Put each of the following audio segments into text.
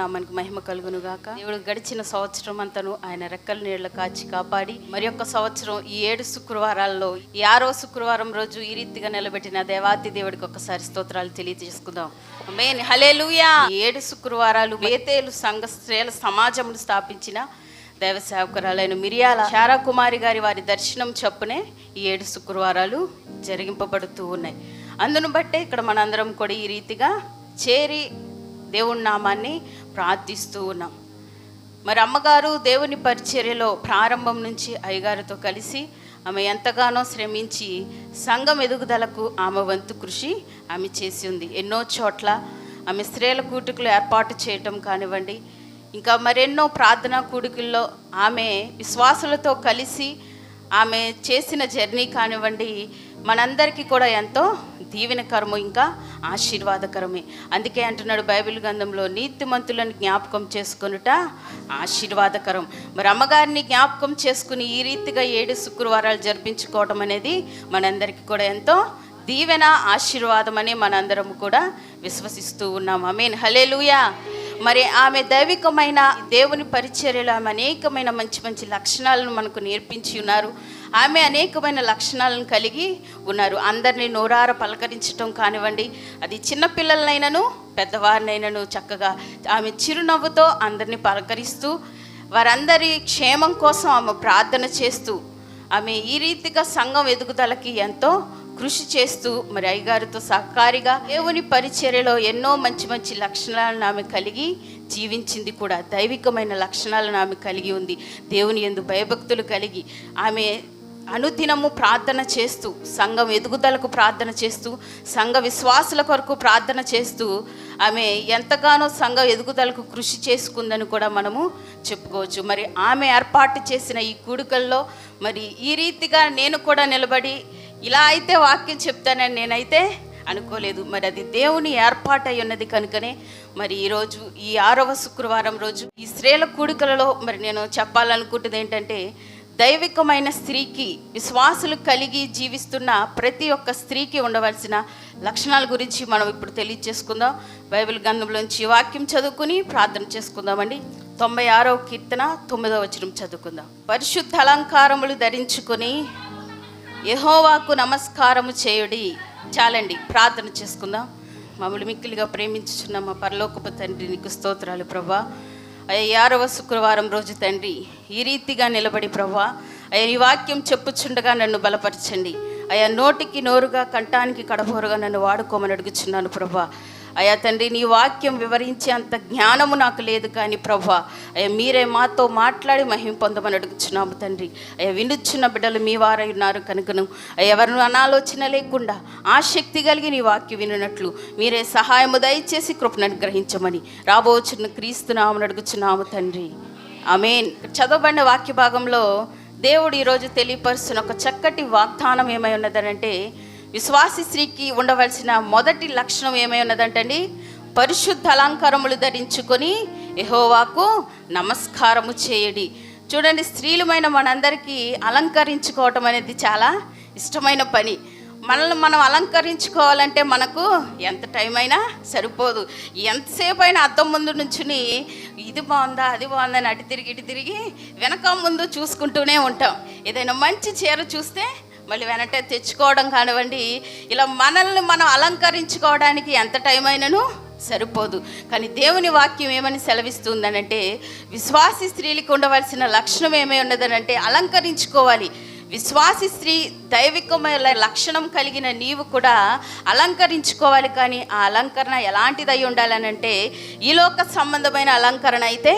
నామానికి మహిమ కలుగును గాక. దేవుడు గడిచిన సంవత్సరం అంతను ఆయన రెక్కల నీళ్ల కాచి కాపాడి మరి యొక్క సంవత్సరం ఈ 7 శుక్రవారాల్లో ఈ 6వ శుక్రవారం రోజు ఈ రీతిగా నిలబెట్టిన దేవాతి దేవుడికి ఒకసారి స్తోత్రాలు తెలియజేసుకుందాం. ఆమేన్, హల్లెలూయా. 7 శుక్రవారాలు బేతేలు సంఘ స్త్రీల సమాజమును స్థాపించిన దైవ సేవకురాలైన మిరియాల శారా కుమారి గారి వారి దర్శనం చొప్పునే ఈ 7 శుక్రవారాలు జరిగింపబడుతూ ఉన్నాయి. అందును బట్టే ఇక్కడ మనందరం కూడా ఈ రీతిగా చేరి దేవుని నామాన్ని ప్రార్థిస్తూ ఉన్నాం. మరి అమ్మగారు దేవుని పరిచర్యలో ప్రారంభం నుంచి అయ్యగారితో కలిసి ఆమె ఎంతగానో శ్రమించి సంఘం ఎదుగుదలకు ఆమె వంతు కృషి ఆమె చేసి ఉంది. ఎన్నో చోట్ల ఆమె స్త్రీల కూడికలు ఏర్పాటు చేయటం కానివ్వండి, ఇంకా మరెన్నో ప్రార్థనా కూడికల్లో ఆమె విశ్వాసులతో కలిసి ఆమె చేసిన జర్నీ కానివ్వండి, మనందరికీ కూడా ఎంతో దీవెనకరము, ఇంకా ఆశీర్వాదకరమే. అందుకే అంటున్నాడు బైబిల్ గ్రంథంలో, నీతిమంతులను జ్ఞాపకం చేసుకొనుట ఆశీర్వాదకరం. మరి అమ్మగారిని జ్ఞాపకం చేసుకుని ఈ రీతిగా 7 శుక్రవారాలు జరిపించుకోవడం అనేది మనందరికీ కూడా ఎంతో దీవెన, ఆశీర్వాదం అని మనందరం కూడా విశ్వసిస్తూ ఉన్నాం. ఆమేన్, హల్లెలూయా. మరి ఆమె దైవికమైన దేవుని పరిచర్యలో ఆమె అనేకమైన మంచి మంచి లక్షణాలను మనకు నేర్పించి ఉన్నారు. ఆమె అనేకమైన లక్షణాలను కలిగి ఉన్నారు. అందరినీ నోరార పలకరించడం కానివ్వండి, అది చిన్నపిల్లలనైనాను పెద్దవారినైనాను చక్కగా ఆమె చిరునవ్వుతో అందరినీ పలకరిస్తూ వారందరి క్షేమం కోసం ఆమె ప్రార్థన చేస్తూ ఆమె ఈ రీతిగా సంఘం ఎదుగుదలకి ఎంతో కృషి చేస్తూ మరి అయ్యగారితో సహకారిగా దేవుని పరిచర్యలో ఎన్నో మంచి మంచి లక్షణాలను ఆమె కలిగి జీవించింది కూడా. దైవికమైన లక్షణాలను ఆమె కలిగి ఉంది. దేవుని యందు భయభక్తులు కలిగి ఆమె అనుదినము ప్రార్థన చేస్తూ, సంఘం ఎదుగుదలకు ప్రార్థన చేస్తూ, సంఘ విశ్వాసుల కొరకు ప్రార్థన చేస్తూ ఆమె ఎంతగానో సంఘ ఎదుగుదలకు కృషి చేసుకుందని కూడా మనము చెప్పుకోవచ్చు. మరి ఆమె ఏర్పాటు చేసిన ఈ కూడికల్లో మరి ఈ రీతిగా నేను కూడా నిలబడి ఇలా అయితే వాక్యం చెప్తానని నేనైతే అనుకోలేదు. మరి అది దేవుని ఏర్పాటై ఉన్నది కనుకనే మరి ఈరోజు ఈ 6వ శుక్రవారం రోజు ఈ స్త్రీల కూడికలలో మరి నేను చెప్పాలనుకుంటుంది ఏంటంటే, దైవికమైన స్త్రీకి, విశ్వాసులు కలిగి జీవిస్తున్న ప్రతి ఒక్క స్త్రీకి ఉండవలసిన లక్షణాల గురించి మనం ఇప్పుడు తెలియజేసుకుందాం. బైబిల్ గ్రంథంలోంచి వాక్యం చదువుకుని ప్రార్థన చేసుకుందామండి. 96వ కీర్తన 9వ వచనం చదువుకుందాం. పరిశుద్ధ అలంకారములు ధరించుకొని యెహోవాకు నమస్కారము చేయుడి. చాలండి, ప్రార్థన చేసుకుందాం. మమ్మల్ని మిక్కిలిగా ప్రేమించుచున్న మా పరలోకపు తండ్రి, నీకు స్తోత్రాలు ప్రభా. అయ్యా, 6వ శుక్రవారం రోజు తండ్రి ఈ రీతిగా నిలబడి ప్రభా అయ్యా నీ వాక్యం చెప్పుచుండగా నన్ను బలపరచండి. అయ్యా, నోటికి నోరుగా కంఠానికి కడబోరుగా నన్ను వాడుకోమని అడుగుచున్నాను ప్రభా. అయ్యా తండ్రి, నీ వాక్యం వివరించే అంత జ్ఞానము నాకు లేదు కానీ ప్రభా అయ్యా మీరే మాతో మాట్లాడి మహిమ పొందమని అడుగుచున్నాము తండ్రి. అయ్యా, వినుచున్న బిడ్డలు మీ వారై ఉన్నారు కనుకను అయ్యా ఎవరిని అనాలోచన లేకుండా ఆసక్తి కలిగి నీ వాక్యం వినున్నట్లు మీరే సహాయము దయచేసి కృపను అనుగ్రహించమని రాబోచున్న క్రీస్తు నామమున అడుగుచున్నాము తండ్రి, ఆమేన్. చదవబడిన వాక్య భాగంలో దేవుడు ఈరోజు తెలియపరుస్తున్న ఒక చక్కటి వాగ్దానం ఏమై ఉన్నదనంటే, విశ్వాసి స్త్రీకి ఉండవలసిన మొదటి లక్షణం ఏమై ఉన్నదంటండి, పరిశుద్ధ అలంకారములు ధరించుకొని యెహోవాకు నమస్కారము చేయడి. చూడండి, స్త్రీలమైన మనందరికీ అలంకరించుకోవటం అనేది చాలా ఇష్టమైన పని. మనల్ని మనం అలంకరించుకోవాలంటే మనకు ఎంత టైం అయినా సరిపోదు. ఎంతసేపు అయినా అద్దం ముందు నుంచుని ఇది బాగుందా అది బాగుందా అని అటు తిరిగి వెనక ముందు చూసుకుంటూనే ఉంటాం. ఏదైనా మంచి చీర చూస్తే మళ్ళీ వెనటే తెచ్చుకోవడం కానివ్వండి, ఇలా మనల్ని మనం అలంకరించుకోవడానికి ఎంత టైం అయినను సరిపోదు. కానీ దేవుని వాక్యం ఏమని సెలవిస్తుందనంటే, విశ్వాసి స్త్రీలకు ఉండవలసిన లక్షణం ఏమై ఉన్నదనంటే అలంకరించుకోవాలి. విశ్వాసి స్త్రీ దైవికమైన లక్షణం కలిగిన నీవు కూడా అలంకరించుకోవాలి. కానీ ఆ అలంకరణ ఎలాంటిదై ఉండాలనంటే ఈ లోక సంబంధమైన అలంకరణ అయితే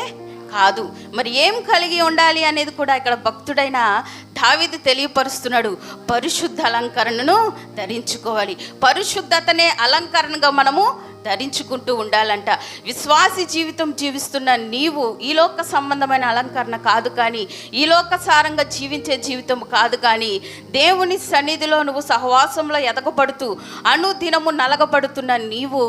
కాదు. మరి ఏం కలిగి ఉండాలి అనేది కూడా ఇక్కడ భక్తుడైన దావీదు తెలియపరుస్తున్నాడు. పరిశుద్ధ అలంకరణను ధరించుకోవాలి. పరిశుద్ధతనే అలంకరణగా మనము ధరించుకుంటూ ఉండాలంట. విశ్వాసి జీవితం జీవిస్తున్న నీవు ఈ లోక సంబంధమైన అలంకరణ కాదు, కానీ ఈ లోక సారంగా జీవించే జీవితం కాదు, కానీ దేవుని సన్నిధిలో నువ్వు సహవాసంలో ఎదగబడుతూ అనుదినము నలగబడుతున్న నీవు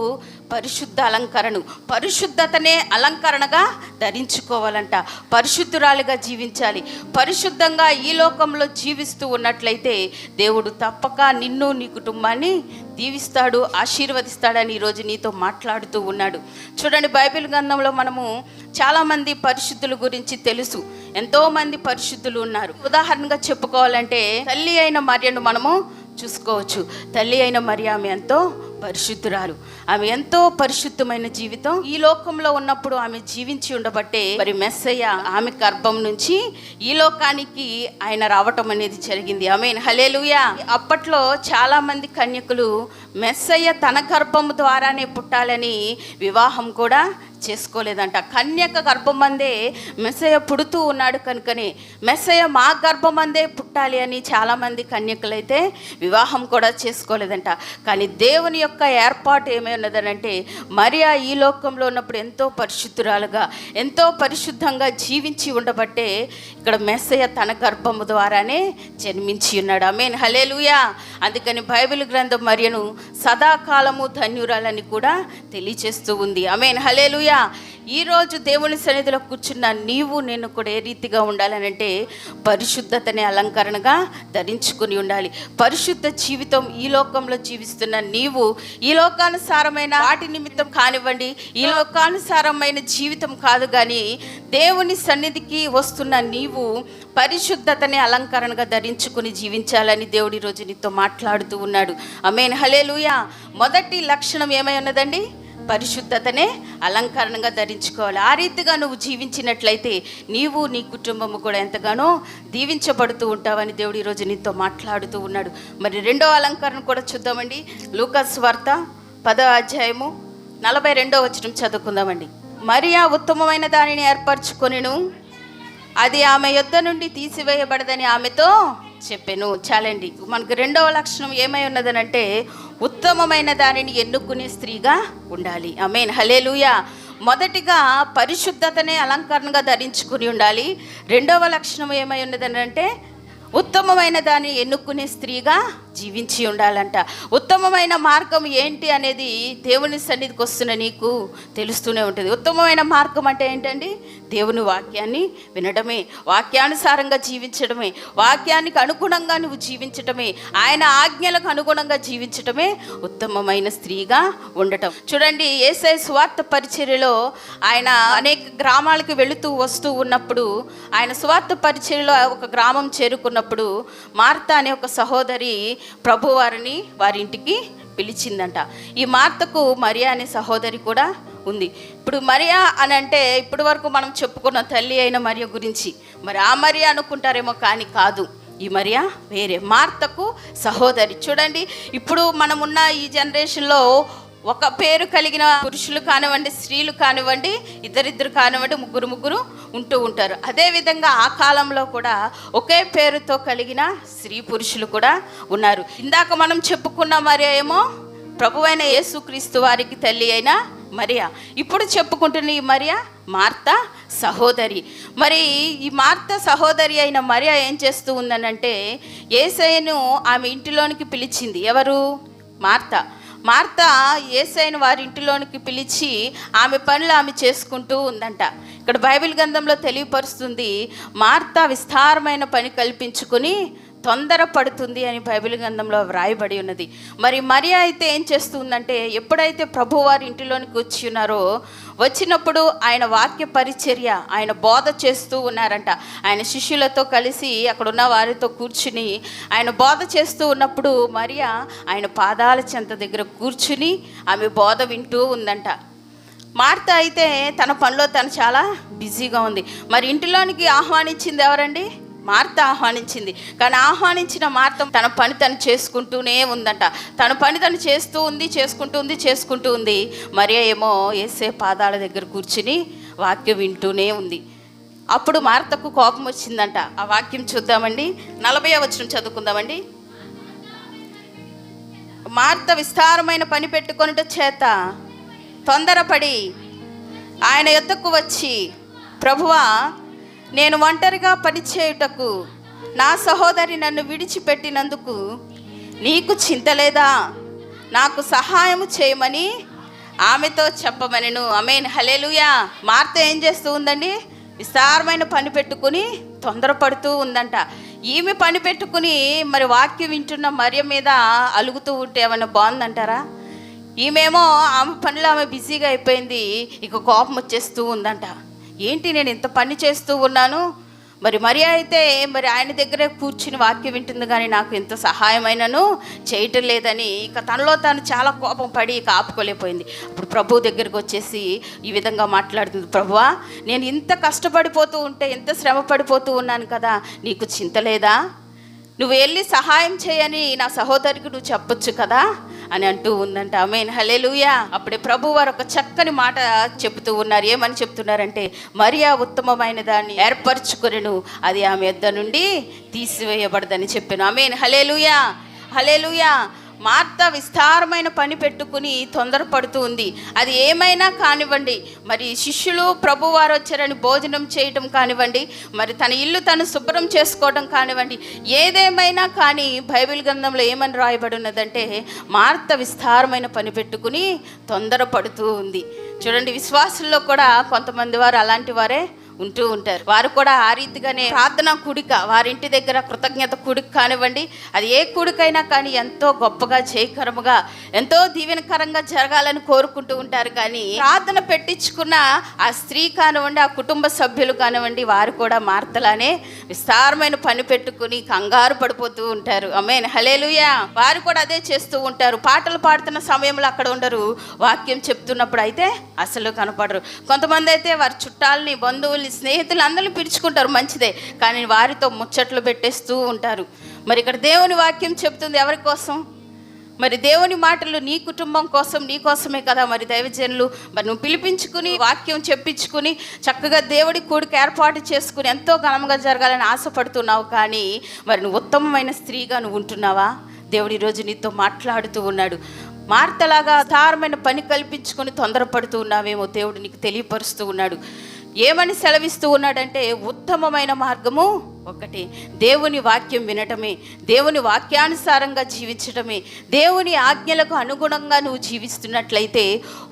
పరిశుద్ధ అలంకరణ, పరిశుద్ధతనే అలంకరణగా ధరించుకోవాలంట. పరిశుద్ధురాలిగా జీవించాలి. పరిశుద్ధంగా ఈ లోకంలో జీవిస్తూ ఉన్నట్లయితే దేవుడు తప్పక నిన్ను, నీ కుటుంబాన్ని దీవిస్తాడు, ఆశీర్వదిస్తాడని ఈరోజు నీతో మాట్లాడుతూ ఉన్నాడు. చూడండి, బైబిల్ గ్రంథంలో మనము చాలామంది పరిశుద్ధుల గురించి తెలుసు. ఎంతోమంది పరిశుద్ధులు ఉన్నారు. ఉదాహరణగా చెప్పుకోవాలంటే తల్లి అయిన మరియను మనము చూసుకోవచ్చు. తల్లి అయిన మరియ ఆమె ఎంతో పరిశుద్ధురాలు. ఆమె ఎంతో పరిశుద్ధమైన జీవితం ఈ లోకంలో ఉన్నప్పుడు ఆమె జీవించి ఉండబట్టే మరి మెస్సయ్య ఆమె గర్భం నుంచి ఈ లోకానికి ఆయన రావటం అనేది జరిగింది. ఆమేన్, హల్లెలూయా. అప్పట్లో చాలా మంది కన్యకులు మెస్సయ్య తన గర్భం ద్వారానే పుట్టాలని వివాహం కూడా చేసుకోలేదంట. కన్యక గర్భమందే మెస్సయ్య పుడుతూ ఉన్నాడు కనుకనే మెస్సయ్య మా గర్భమందే పుట్టాలి అని చాలామంది కన్యకులైతే వివాహం కూడా చేసుకోలేదంట. కానీ దేవుని యొక్క ఏర్పాటు ఏమైనదనంటే మరియా ఈ లోకంలో ఉన్నప్పుడు ఎంతో పరిశుద్ధురాలుగా, ఎంతో పరిశుద్ధంగా జీవించి ఉండబట్టే ఇక్కడ మెస్సయ్య తన గర్భము ద్వారానే జన్మించి ఉన్నాడు. ఆమేన్, హల్లెలూయా. అందుకని బైబిల్ గ్రంథం మరియను సదాకాలము ధన్యురాలని కూడా తెలియచేస్తూ ఉంది. ఆమేన్, హల్లెలూయా. ఈరోజు దేవుని సన్నిధిలో కూర్చున్న నీవు నేను కూడా ఏ రీతిగా ఉండాలనంటే పరిశుద్ధతని అలంకరణగా ధరించుకుని ఉండాలి. పరిశుద్ధ జీవితం ఈ లోకంలో జీవిస్తున్న నీవు ఈ లోకానుసారమైన వాటి నిమిత్తం కానివ్వండి, ఈ లోకానుసారమైన జీవితం కాదు, కానీ దేవుని సన్నిధికి వస్తున్న నీవు పరిశుద్ధతని అలంకరణగా ధరించుకుని జీవించాలని దేవుడి రోజు నీతో మాట్లాడుతూ ఉన్నాడు. ఆమేన్, హల్లెలూయా. మొదటి లక్షణం ఏమై ఉన్నదండి? పరిశుద్ధతనే అలంకరణగా ధరించుకోవాలి. ఆ రీతిగా నువ్వు జీవించినట్లయితే నీవు, నీ కుటుంబము కూడా ఎంతగానో దీవించబడుతూ ఉంటావని దేవుడు ఈరోజు నీతో మాట్లాడుతూ ఉన్నాడు. మరి రెండో అలంకరణ కూడా చూద్దామండి. లూకా సువార్త 10వ అధ్యాయము 42వ వచనం చదువుకుందామండి. మరియా ఉత్తమమైన దానిని ఏర్పరచుకొనెను, అది ఆమె యొద్ద నుండి తీసివేయబడదని ఆమెతో చెప్పాను. చాలండి. మనకు రెండవ లక్షణం ఏమై ఉన్నదనంటే ఉత్తమమైన దానిని ఎన్నుకునే స్త్రీగా ఉండాలి. ఆమేన్, హల్లెలూయా. మొదటిగా పరిశుద్ధతనే అలంకరణగా ధరించుకుని ఉండాలి. రెండవ లక్షణం ఏమై ఉన్నదనంటే ఉత్తమమైన దాన్ని ఎన్నుకునే స్త్రీగా జీవించి ఉండాలంట. ఉత్తమమైన మార్గం ఏంటి అనేది దేవుని సన్నిధికి వస్తున్న నీకు తెలుస్తూనే ఉంటుంది. ఉత్తమమైన మార్గం అంటే ఏంటండి? దేవుని వాక్యాన్ని వినడమే, వాక్యానుసారంగా జీవించడమే, వాక్యానికి అనుగుణంగా నువ్వు జీవించటమే, ఆయన ఆజ్ఞలకు అనుగుణంగా జీవించటమే ఉత్తమమైన స్త్రీగా ఉండటం. చూడండి, యేసయ్య సువార్త పరిచర్యలో ఆయన అనేక గ్రామాలకు వెళుతూ వస్తూ ఉన్నప్పుడు, ఆయన సువార్త పరిచర్యలో ఒక గ్రామం చేరుకున్నప్పుడు మార్త అనే ఒక సహోదరి ప్రభువారిని వారి ఇంటికి పిలిచిందంట. ఈ మార్తకు మరియా అనే సహోదరి కూడా ఉంది. ఇప్పుడు మరియా అని అంటే ఇప్పటి వరకు మనం చెప్పుకున్న తల్లి అయిన మరియ గురించి, మరి ఆ మరియా అనుకుంటారేమో, కానీ కాదు. ఈ మరియా వేరే, మార్తకు సహోదరి. చూడండి, ఇప్పుడు మనమున్న ఈ జనరేషన్లో ఒక పేరు కలిగిన పురుషులు కానివ్వండి, స్త్రీలు కానివ్వండి, ఇద్దరిద్దరు కానివ్వండి, ముగ్గురు ఉంటూ ఉంటారు. అదేవిధంగా ఆ కాలంలో కూడా ఒకే పేరుతో కలిగిన స్త్రీ పురుషులు కూడా ఉన్నారు. ఇందాక మనం చెప్పుకున్న మరియా ఏమో ప్రభువైన యేసుక్రీస్తు వారికి తల్లి అయిన మరియా. ఇప్పుడు చెప్పుకుంటున్న ఈ మరియా మార్త సహోదరి. మరి ఈ మార్త సహోదరి అయిన మరియా ఏం చేస్తూ ఉందనంటే యేసయ్యను ఆమె ఇంటిలోనికి పిలిచింది. ఎవరు? మార్త యేసయ్యను వారి ఇంటిలోనికి పిలిచి ఆమె పనులు ఆమె చేసుకుంటూ ఉందంట. ఇక్కడ బైబిల్ గ్రంథంలో తెలియపరుస్తుంది, మార్త విస్తారమైన పని కల్పించుకుని తొందరపడుతుంది అని బైబిల్ గ్రంథంలో వ్రాయబడి ఉన్నది. మరి మరియా అయితే ఏం చేస్తుందంటే ఎప్పుడైతే ప్రభు వారి ఇంటిలోనికి వచ్చి ఉన్నారో, వచ్చినప్పుడు ఆయన వాక్య పరిచర్య, ఆయన బోధ చేస్తూ ఉన్నారంట. ఆయన శిష్యులతో కలిసి అక్కడ ఉన్న వారితో కూర్చుని ఆయన బోధ చేస్తూ ఉన్నప్పుడు మరియా ఆయన పాదాల చెంత దగ్గర కూర్చుని ఆమె బోధ వింటూ ఉందంట. మార్త అయితే తన పనిలో తను చాలా బిజీగా ఉంది. మరి ఇంటిలోనికి ఆహ్వానించింది ఎవరండి? మార్త ఆహ్వానించింది. కానీ ఆహ్వానించిన మార్త తన పని తను చేసుకుంటూనే ఉందంట. తన పని తను చేసుకుంటూ ఉంది. మరియా ఏమో యేసే పాదాల దగ్గర కూర్చుని వాక్యం వింటూనే ఉంది. అప్పుడు మార్తకు కోపం వచ్చిందంట. ఆ వాక్యం చూద్దామండి. 40వ వచనం చదువుకుందామండి. మార్త విస్తారమైన పని పెట్టుకొనుట చేత తొందరపడి ఆయన యొద్దకు వచ్చి, ప్రభువా, నేను ఒంటరిగా పనిచేయుటకు నా సహోదరి నన్ను విడిచిపెట్టినందుకు నీకు చింత లేదా? నాకు సహాయము చేయమని ఆమెతో చెప్పమనెను. ఆమేన్, హల్లెలూయా. మార్త ఏం చేస్తూ ఉందండి? విస్తారమైన పని పెట్టుకుని తొందరపడుతూ ఉందంట. ఈమె పని పెట్టుకుని మరి వాక్యం వింటున్న మరియ మీద అలుగుతూ ఉంటే ఏమైనా బాగుందంటారా? ఈమెమో ఆమె పనిలో ఆమె బిజీగా అయిపోయింది. ఇక కోపం వచ్చేస్తూ ఉందంట. ఏంటి నేను ఇంత పని చేస్తూ ఉన్నాను, మరి మరియ అయితే మరి ఆయన దగ్గరే కూర్చుని వాక్యం వింటుంది, కానీ నాకు ఎంత సహాయమైనను చేయటం లేదని ఇక తనలో తాను చాలా కోపం పడి ఇక ఆపుకోలేకపోయింది. అప్పుడు ప్రభు దగ్గరికి వచ్చేసి ఈ విధంగా మాట్లాడుతుంది. ప్రభువా, నేను ఇంత కష్టపడిపోతూ ఉంటే, ఇంత శ్రమ పడిపోతూ ఉన్నాను కదా, నీకు చింత లేదా? నువ్వు వెళ్ళి సహాయం చేయని నా సహోదరికి నువ్వు చెప్పొచ్చు కదా అని అంటూ ఉందంట. ఆమేన్, హల్లెలూయా. అప్పుడే ప్రభు వారు ఒక చక్కని మాట చెబుతూ ఉన్నారు. ఏమని చెప్తున్నారంటే, మరియా ఉత్తమమైన దాన్ని ఏర్పరచుకొనెను, అది ఆమె యొద్ద నుండి తీసివేయబడదని చెప్పాను. ఆమేన్, హల్లెలూయా, హల్లెలూయా. మార్త విస్తారమైన పని పెట్టుకుని తొందరపడుతూ ఉంది. అది ఏమైనా కానివ్వండి, మరి శిష్యులు ప్రభువారు వచ్చారని భోజనం చేయటం కానివ్వండి, మరి తన ఇల్లు తను శుభ్రం చేసుకోవడం కానివ్వండి, ఏదేమైనా కానీ బైబిల్ గ్రంథంలో ఏమని రాయబడి ఉన్నదంటే, మార్త విస్తారమైన పని పెట్టుకుని తొందరపడుతూ ఉంది. చూడండి, విశ్వాసుల్లో కూడా కొంతమంది వారు అలాంటి వారే ఉంటూ ఉంటారు. వారు కూడా ఆ రీతిగానే ప్రార్థన కూడిక, వారింటి దగ్గర కృతజ్ఞత కూడిక కానివ్వండి, అది ఏ కూడికైనా కానీ ఎంతో గొప్పగా జయకరముగా ఎంతో దీవెనకరంగా జరగాలని కోరుకుంటూ ఉంటారు. కానీ ప్రార్థన పెట్టించుకున్న ఆ స్త్రీ కానివ్వండి, ఆ కుటుంబ సభ్యులు కానివ్వండి, వారు కూడా మార్తలానే విస్తారమైన పని పెట్టుకుని కంగారు పడిపోతూ ఉంటారు. ఆమేన్, హల్లెలూయా. వారు కూడా అదే చేస్తూ ఉంటారు. పాటలు పాడుతున్న సమయంలో అక్కడ ఉండరు, వాక్యం చెప్తున్నప్పుడు అయితే అసలు కనపడరు. కొంతమంది అయితే వారి చుట్టాలని, బంధువులు, స్నేహితులు అందరిని పిలుచుకుంటారు, మంచిదే, కానీ వారితో ముచ్చట్లు పెట్టేస్తూ ఉంటారు. మరి ఇక్కడ దేవుని వాక్యం చెప్తుంది ఎవరి కోసం? మరి దేవుని మాటలు నీ కుటుంబం కోసం, నీ కోసమే కదా. మరి దైవజనులు మరి నువ్వు పిలిపించుకుని వాక్యం చెప్పించుకుని చక్కగా దేవుడి కూడికి ఏర్పాటు చేసుకుని ఎంతో ఘనంగా జరగాలని ఆశపడుతున్నావు, కానీ మరి నువ్వు ఉత్తమమైన స్త్రీగా నువ్వు ఉంటున్నావా? దేవుడు ఈరోజు నీతో మాట్లాడుతూ ఉన్నాడు. మార్తలాగా సారమైన పని కల్పించుకొని తొందరపడుతూ ఉన్నావేమో దేవుడు నీకు తెలియపరుస్తూ ఉన్నాడు. ఏమని సెలవిస్తూ ఉన్నాడంటే, ఉత్తమమైన మార్గము ఒకటి, దేవుని వాక్యం వినటమే, దేవుని వాక్యానుసారంగా జీవించటమే. దేవుని ఆజ్ఞలకు అనుగుణంగా నువ్వు జీవిస్తున్నట్లయితే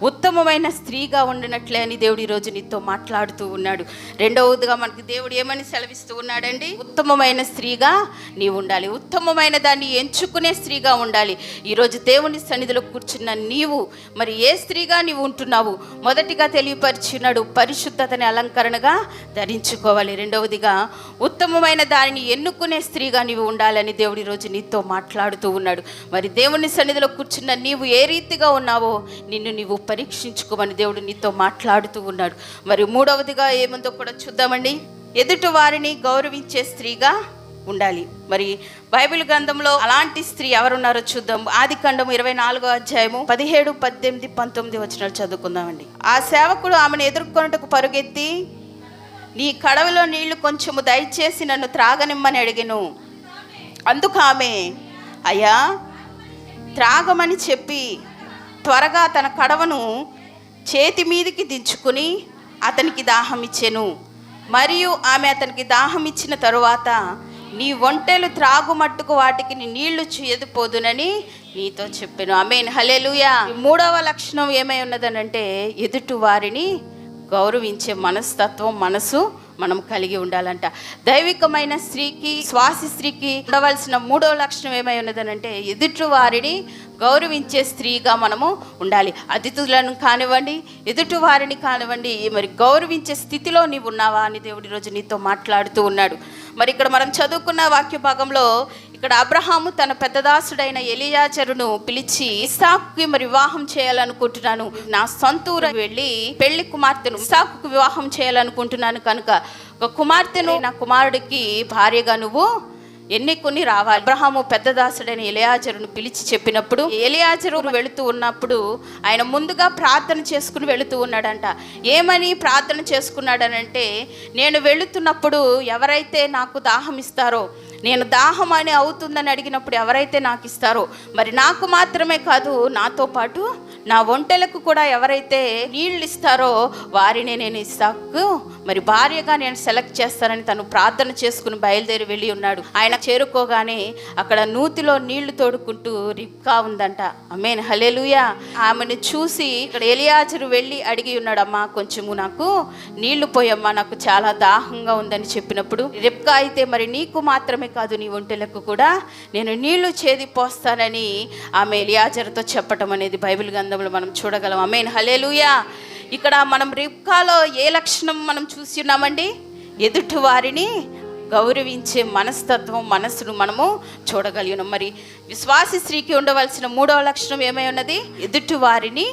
ఉత్తమమైన స్త్రీగా ఉండినట్లే అని దేవుడు ఈరోజు నీతో మాట్లాడుతూ ఉన్నాడు. రెండవదిగా మనకి దేవుడు ఏమని సెలవిస్తూ ఉన్నాడండి? ఉత్తమమైన స్త్రీగా నీవు ఉండాలి, ఉత్తమమైన దాన్ని ఎంచుకునే స్త్రీగా ఉండాలి. ఈరోజు దేవుని సన్నిధిలో కూర్చున్న నీవు మరి ఏ స్త్రీగా నీవు ఉంటున్నావు? మొదటిగా తెలియపరిచినాడు, పరిశుద్ధతని అలంకరణగా ధరించుకోవాలి. రెండవదిగా ఉత్తమమైన దానిని ఎన్నుకునే స్త్రీగా నీవు ఉండాలని దేవుడు ఈరోజు నీతో మాట్లాడుతూ ఉన్నాడు. మరి దేవుని సన్నిధిలో కూర్చున్న నీవు ఏ రీతిగా ఉన్నావో నిన్ను నీవు పరీక్షించుకోమని దేవుడు నీతో మాట్లాడుతూ ఉన్నాడు. మరి మూడవదిగా ఏముందో కూడా చూద్దామండి. ఎదుటి వారిని గౌరవించే స్త్రీగా ఉండాలి. మరి బైబిల్ గ్రంథంలో అలాంటి స్త్రీ ఎవరున్నారో చూద్దాం. ఆదికాండం 24వ అధ్యాయము 17, 18, 19 వచనాలు చదువుకుందామండి. ఆ సేవకుడు ఆమెను ఎదుర్కొనుటకు పరుగెత్తి, నీ కడవలో నీళ్లు కొంచెము దయచేసి నన్ను త్రాగనిమ్మని అడిగెను. అందుకు ఆమె, అయ్యా త్రాగమని చెప్పి త్వరగా తన కడవను చేతి మీదికి దించుకుని అతనికి దాహం ఇచ్చెను. మరియు ఆమె అతనికి దాహం ఇచ్చిన తరువాత, నీ ఒంటెలు త్రాగుమట్టుకు వాటికి నీళ్లు చేయదుపోదునని నీతో చెప్పాను. ఆమేన్, హల్లెలూయా. మూడవ లక్షణం ఏమై ఉన్నదనంటే, ఎదుటి వారిని గౌరవించే మనస్తత్వం, మనసు మనం కలిగి ఉండాలంట. దైవికమైన స్త్రీకి, శ్వాసి స్త్రీకి ఉండవలసిన మూడవ లక్షణం ఏమై ఉన్నదనంటే, ఎదుటి వారిని గౌరవించే స్త్రీగా మనము ఉండాలి. అతిథులను కానివ్వండి, ఎదుటి వారిని కానివ్వండి, మరి గౌరవించే స్థితిలో నీవు ఉన్నావా అని దేవుడి రోజు నీతో మాట్లాడుతూ ఉన్నాడు. మరి ఇక్కడ మనం చదువుకున్న వాక్య భాగంలో ఇక్కడ అబ్రహాము తన పెద్దదాసుడైన ఎలియాజరును పిలిచి, ఇస్సాకుకి మరి వివాహం చేయాలనుకుంటున్నాను, నా సొంత ఊరు వెళ్ళి పెళ్లి కుమార్తెను ఇస్సాకుకు వివాహం చేయాలనుకుంటున్నాను కనుక ఒక కుమార్తెను నా కుమారుడికి భార్యగా నువ్వు ఎన్నుకొని రావాలి. అబ్రహాము పెద్దదాసుడైన ఎలియాజరును పిలిచి చెప్పినప్పుడు, ఎలియాజరు వెళుతూ ఉన్నప్పుడు ఆయన ముందుగా ప్రార్థన చేసుకుని వెళుతూ ఉన్నాడంట. ఏమని ప్రార్థన చేసుకున్నాడనంటే, నేను వెళుతున్నప్పుడు ఎవరైతే నాకు దాహం ఇస్తారో, నేను దాహం అని అవుతుందని అడిగినప్పుడు ఎవరైతే నాకు ఇస్తారో, మరి నాకు మాత్రమే కాదు నాతో పాటు నా ఒంటెలకు కూడా ఎవరైతే నీళ్ళు ఇస్తారో వారిని నేను ఇస్సాకు మరి భార్యగా నేను సెలెక్ట్ చేస్తానని తను ప్రార్థన చేసుకుని బయలుదేరి వెళ్ళి ఉన్నాడు. ఆయన చేరుకోగానే అక్కడ నూతిలో నీళ్లు తోడుకుంటూ రిబ్కా ఉందంట. ఆమేన్, హల్లెలూయా. ఆమెను చూసి ఇక్కడ ఎలియాజరు వెళ్ళి అడిగి ఉన్నాడు, అమ్మా కొంచెము నాకు నీళ్లు పోయమ్మా, నాకు చాలా దాహంగా ఉందని చెప్పినప్పుడు రిబ్కా అయితే మరి నీకు మాత్రమే కాదు నీ ఒంటెలకు కూడా నేను నీళ్లు చేది పోస్తానని ఆమె ఎలియాజరుతో చెప్పటం అనేది బైబిల్ గ్రంథంలో మనం చూడగలం. ఆమేన్, హల్లెలూయా. ఇక్కడ మనం రిబ్కాలో ఏ లక్షణం మనం చూసి ఉన్నామండి? ఎదుటి వారిని గౌరవించే మనసును మనము చూడగలిగినాం. మరి విశ్వాసి స్త్రీకి ఉండవలసిన 3వ లక్షణం ఏమై ఉన్నది? ఎదుటి వారిని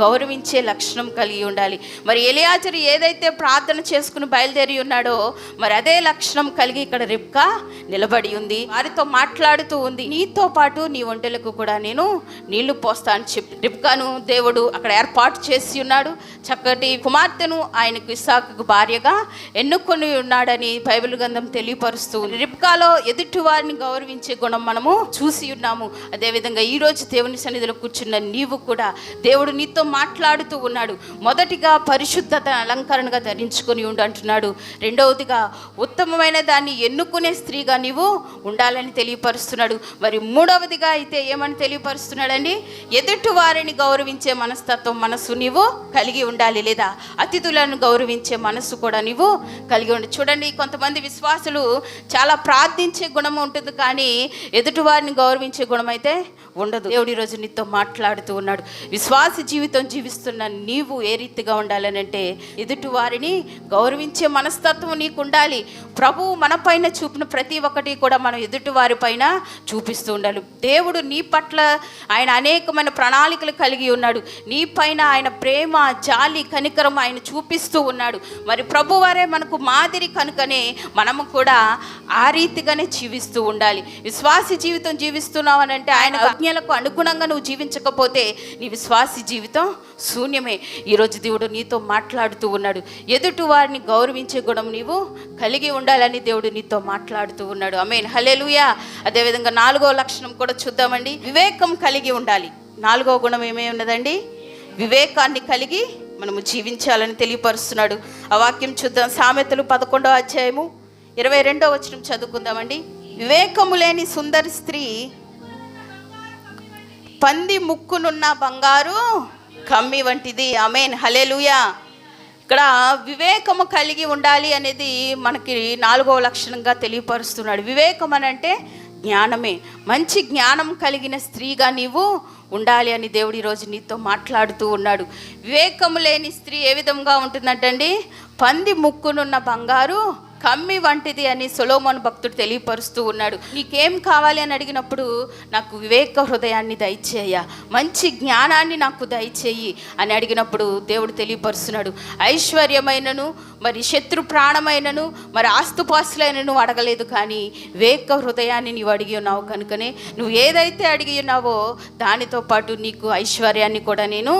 గౌరవించే లక్షణం కలిగి ఉండాలి. మరి ఎలియాజరు ఏదైతే ప్రార్థన చేసుకుని బయలుదేరి ఉన్నాడో మరి అదే లక్షణం కలిగి ఇక్కడ రిబ్కా నిలబడి ఉంది. వారితో మాట్లాడుతూ ఉంది, నీతో పాటు నీ ఒంటెలకు కూడా నేను నీళ్లు పోస్తా అని చెప్పి రిబ్కాను దేవుడు అక్కడ ఏర్పాటు చేసి ఉన్నాడు. చక్కటి కుమార్తెను ఆయనకు ఇస్సాకుకు భార్యగా ఎన్నుకొని ఉన్నాడని బైబిల్ గ్రంథం తెలియపరుస్తూ ఉంది. రిబ్కాలో ఎదుటి వారిని గౌరవించే గుణం మనము చూసి ఉన్నాము. అదేవిధంగా ఈరోజు దేవుని సన్నిధిలో కూర్చున్న నీవు కూడా దేవుడు నీతో మాట్లాడుతూ ఉన్నాడు. మొదటిగా పరిశుద్ధత అలంకరణగా ధరించుకొని ఉండు అంటున్నాడు. రెండవదిగా ఉత్తమమైన దాన్ని ఎన్నుకునే స్త్రీగా నీవు ఉండాలని తెలియపరుస్తున్నాడు. మరి 3వదిగా అయితే ఏమని తెలియపరుస్తున్నాడండి? ఎదుటి వారిని గౌరవించే మనసు నీవు కలిగి ఉండాలి, లేదా అతిథులను గౌరవించే మనసు కూడా నీవు కలిగి ఉండాలి. చూడండి, కొంతమంది విశ్వాసులు చాలా ప్రార్థించే గుణం ఉంటుంది, కానీ ఎదుటి వారిని గౌరవించే గుణం అయితే ఉండదు. దేవుడు ఈరోజు నీతో మాట్లాడుతూ ఉన్నాడు. విశ్వాస జీవితం జీవిస్తున్న నీవు ఏ రీతిగా ఉండాలని అంటే ఎదుటి వారిని గౌరవించే మనస్తత్వం నీకు ఉండాలి. ప్రభువు మన పైన చూపిన ప్రతి ఒక్కటి కూడా మనం ఎదుటి వారి పైన చూపిస్తూ ఉండాలి. దేవుడు నీ పట్ల ఆయన అనేకమైన ప్రణాళికలు కలిగి ఉన్నాడు. నీ పైన ఆయన ప్రేమ, జాలి, కనికరం ఆయన చూపిస్తూ ఉన్నాడు. మరి ప్రభువారే మనకు మాదిరి కనుకనే మనము కూడా ఆ రీతిగానే జీవిస్తూ ఉండాలి. విశ్వాసి జీవితం జీవిస్తున్నావు అని అంటే ఆయన ఆజ్ఞలకు అనుగుణంగా నువ్వు జీవించకపోతే నీ విశ్వాసి జీవితం శూన్యమే. ఈరోజు దేవుడు నీతో మాట్లాడుతూ ఉన్నాడు. ఎదుటి వారిని గౌరవించే గుణం నీవు కలిగి ఉండాలని దేవుడు నీతో మాట్లాడుతూ ఉన్నాడు. ఆమేన్, హల్లెలూయా. అదేవిధంగా 4వ లక్షణం కూడా చూద్దామండి. వివేకం కలిగి ఉండాలి. 4వ గుణం ఏమై ఉన్నదండి? వివేకాన్ని కలిగి మనము జీవించాలని తెలియపరుస్తున్నాడు. ఆ వాక్యం చూద్దాం. సామెతలు 11వ అధ్యాయము 22వ వచనం చదువుకుందామండి. వివేకము లేని సుందరి స్త్రీ పంది ముక్కునున్న బంగారు కమ్మి వంటిది. ఆమేన్, హల్లెలూయా. ఇక్కడ వివేకము కలిగి ఉండాలి అనేది మనకి 4వ లక్షణంగా తెలియపరుస్తున్నాడు. వివేకం అని అంటే జ్ఞానమే. మంచి జ్ఞానం కలిగిన స్త్రీగా నీవు ఉండాలి అని దేవుడు ఈరోజు నీతో మాట్లాడుతూ ఉన్నాడు. వివేకము లేని స్త్రీ ఏ విధంగా ఉంటుందంటండి? పంది ముక్కునున్న బంగారు కమ్మి వంటిది అని సొలొమోను భక్తుడు తెలియపరుస్తూ ఉన్నాడు. నీకేం కావాలి అని అడిగినప్పుడు నాకు వివేక హృదయాన్ని దయచేయ, మంచి జ్ఞానాన్ని నాకు దయచేయి అని అడిగినప్పుడు దేవుడు తెలియపరుస్తున్నాడు. ఐశ్వర్యమైనను మరి శత్రు ప్రాణమైనను మరి ఆస్తుపాస్తులైనను అడగలేదు, కానీ వివేక హృదయాన్ని నీవు అడిగి ఉన్నావు కనుకనే నువ్వు ఏదైతే అడిగి ఉన్నావో దానితో పాటు నీకు ఐశ్వర్యాన్ని కూడా నేను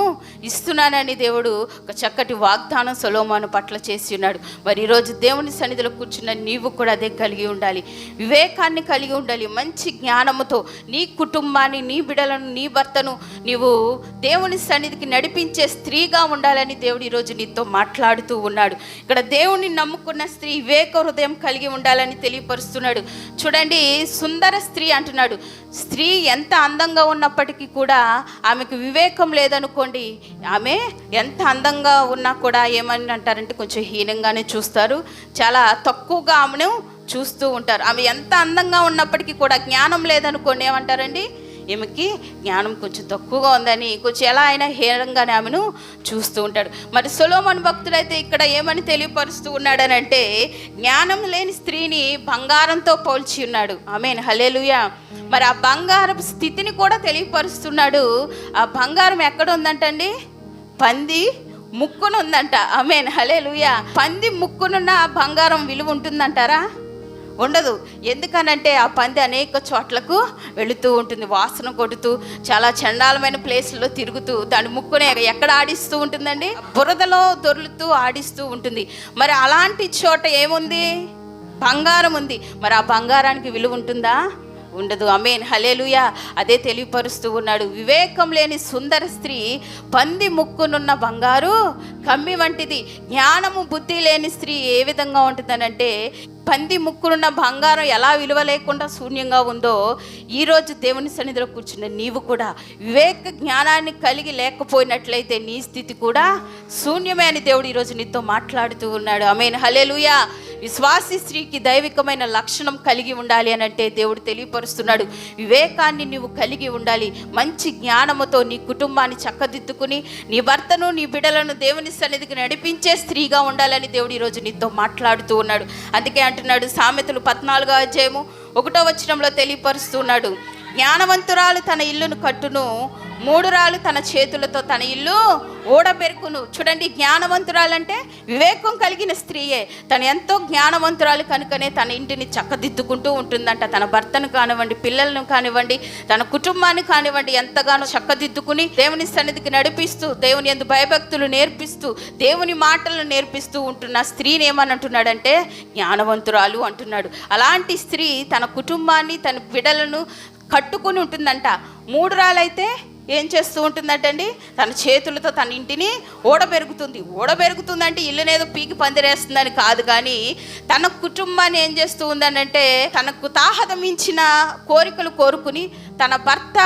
ఇస్తున్నానని దేవుడు ఒక చక్కటి వాగ్దానం సొలొమోను పట్ల చేసి ఉన్నాడు. మరి ఈరోజు దేవుని సన్నిధిలో కూర్చున్న నీవు కూడా అదే కలిగి ఉండాలి. వివేకాన్ని కలిగి ఉండాలి. మంచి జ్ఞానముతో నీ కుటుంబాన్ని, నీ బిడ్డలను, నీ భర్తను నీవు దేవుని సన్నిధికి నడిపించే స్త్రీగా ఉండాలని దేవుడు ఈరోజు నీతో మాట్లాడుతూ ఉన్నాడు. ఇక్కడ దేవుని నమ్ముకున్న స్త్రీ వివేక హృదయం కలిగి ఉండాలని తెలియపరుస్తున్నాడు. చూడండి, సుందర స్త్రీ అంటున్నాడు. స్త్రీ ఎంత అందంగా ఉన్నప్పటికీ కూడా ఆమెకు వివేకం లేదనుకోండి, ఆమె ఎంత అందంగా ఉన్నా కూడా ఏమని అంటారంటే కొంచెం హీనంగానే చూస్తారు, చాలా తక్కువగా ఆమెను చూస్తూ ఉంటారు. ఆమె ఎంత అందంగా ఉన్నప్పటికీ కూడా జ్ఞానం లేదనుకోండి ఏమంటారండి? ఈమెకి జ్ఞానం కొంచెం తక్కువగా ఉందని కొంచెం ఎలా అయినా హీనంగానే ఆమెను చూస్తూ ఉంటాడు. మరి సొలొమోను భక్తుడైతే ఇక్కడ ఏమని తెలియపరుస్తూ ఉన్నాడనంటే జ్ఞానం లేని స్త్రీని బంగారంతో పోల్చి ఉన్నాడు. ఆమేన్, హల్లెలూయా. మరి ఆ బంగారం స్థితిని కూడా తెలియపరుస్తున్నాడు. ఆ బంగారం ఎక్కడ ఉందంటండి? పంది ముక్కును ఉందంట. ఆమేన్, హల్లెలూయా. పంది ముక్కునున్న బంగారం విలువ ఉంటుందంటారా? ఉండదు. ఎందుకనంటే ఆ పంది అనేక చోట్లకు వెళుతూ ఉంటుంది, వాసన కొడుతూ చాలా చండాలమైన ప్లేస్లో తిరుగుతూ దాని ముక్కునే ఎక్కడ ఆడిస్తూ ఉంటుందండి? బురదలో దొర్లుతూ ఆడిస్తూ ఉంటుంది. మరి అలాంటి చోట ఏముంది? బంగారం ఉంది, మరి ఆ బంగారానికి విలువ ఉంటుందా? ఉండదు. ఆమేన్, హల్లెలూయా. అదే తెలియపరుస్తూ ఉన్నాడు. వివేకం లేని సుందర స్త్రీ పంది ముక్కునున్న బంగారు కమ్మి వంటిది. జ్ఞానము బుద్ధి లేని స్త్రీ ఏ విధంగా ఉంటుందనంటే, పంది ముక్కునున్న బంగారం ఎలా విలువ లేకుండా శూన్యంగా ఉందో, ఈరోజు దేవుని సన్నిధిలో కూర్చున్న నీవు కూడా వివేక జ్ఞానాన్ని కలిగి లేకపోయినట్లయితే నీ స్థితి కూడా శూన్యమే అని దేవుడు ఈరోజు నీతో మాట్లాడుతూ ఉన్నాడు. ఆమేన్, హల్లెలూయా. విశ్వాసి స్త్రీకి దైవికమైన లక్షణం కలిగి ఉండాలి అని అంటే దేవుడు తెలియపరుస్తున్నాడు. వివేకాన్ని నువ్వు కలిగి ఉండాలి. మంచి జ్ఞానముతో నీ కుటుంబాన్ని చక్కదిద్దుకుని నీ భర్తను నీ బిడ్డలను దేవుని సన్నిధికి నడిపించే స్త్రీగా ఉండాలని దేవుడు ఈరోజు నీతో మాట్లాడుతూ ఉన్నాడు. అందుకే అంటున్నాడు, సామెతలు 14వ అధ్యాయము 1వ వచనంలో తెలియపరుస్తున్నాడు, జ్ఞానవంతురాలు తన ఇల్లును కట్టును, మూఢురాలు తన చేతులతో తన ఇల్లు ఓడబెరుకును. చూడండి, జ్ఞానవంతురాలంటే వివేకం కలిగిన స్త్రీయే. తను ఎంతో జ్ఞానవంతురాలు కనుకనే తన ఇంటిని చక్కదిద్దుకుంటూ ఉంటుందంట. తన భర్తను కానివ్వండి, పిల్లలను కానివ్వండి, తన కుటుంబాన్ని కానివ్వండి, ఎంతగానో చక్కదిద్దుకుని దేవుని సన్నిధికి నడిపిస్తూ, దేవుని యందు భయభక్తులు నేర్పిస్తూ, దేవుని మాటలను నేర్పిస్తూ ఉంటున్న స్త్రీని ఏమని అంటున్నాడంటే జ్ఞానవంతురాలు అంటున్నాడు. అలాంటి స్త్రీ తన కుటుంబాన్ని, తన బిడ్డలను కట్టుకుని ఉంటుందంట. మూఢురాలైతే ఏం చేస్తూ ఉంటుందంటండి, తన చేతులతో తన ఇంటిని ఓడబెరుగుతుందంటే ఇల్లునేదో పీకి పందిరేస్తుందని కాదు, కానీ తన కుటుంబాన్ని ఏం చేస్తూ ఉందనంటే తనకు తాహతమించిన కోరికలు కోరుకుని, తన భర్త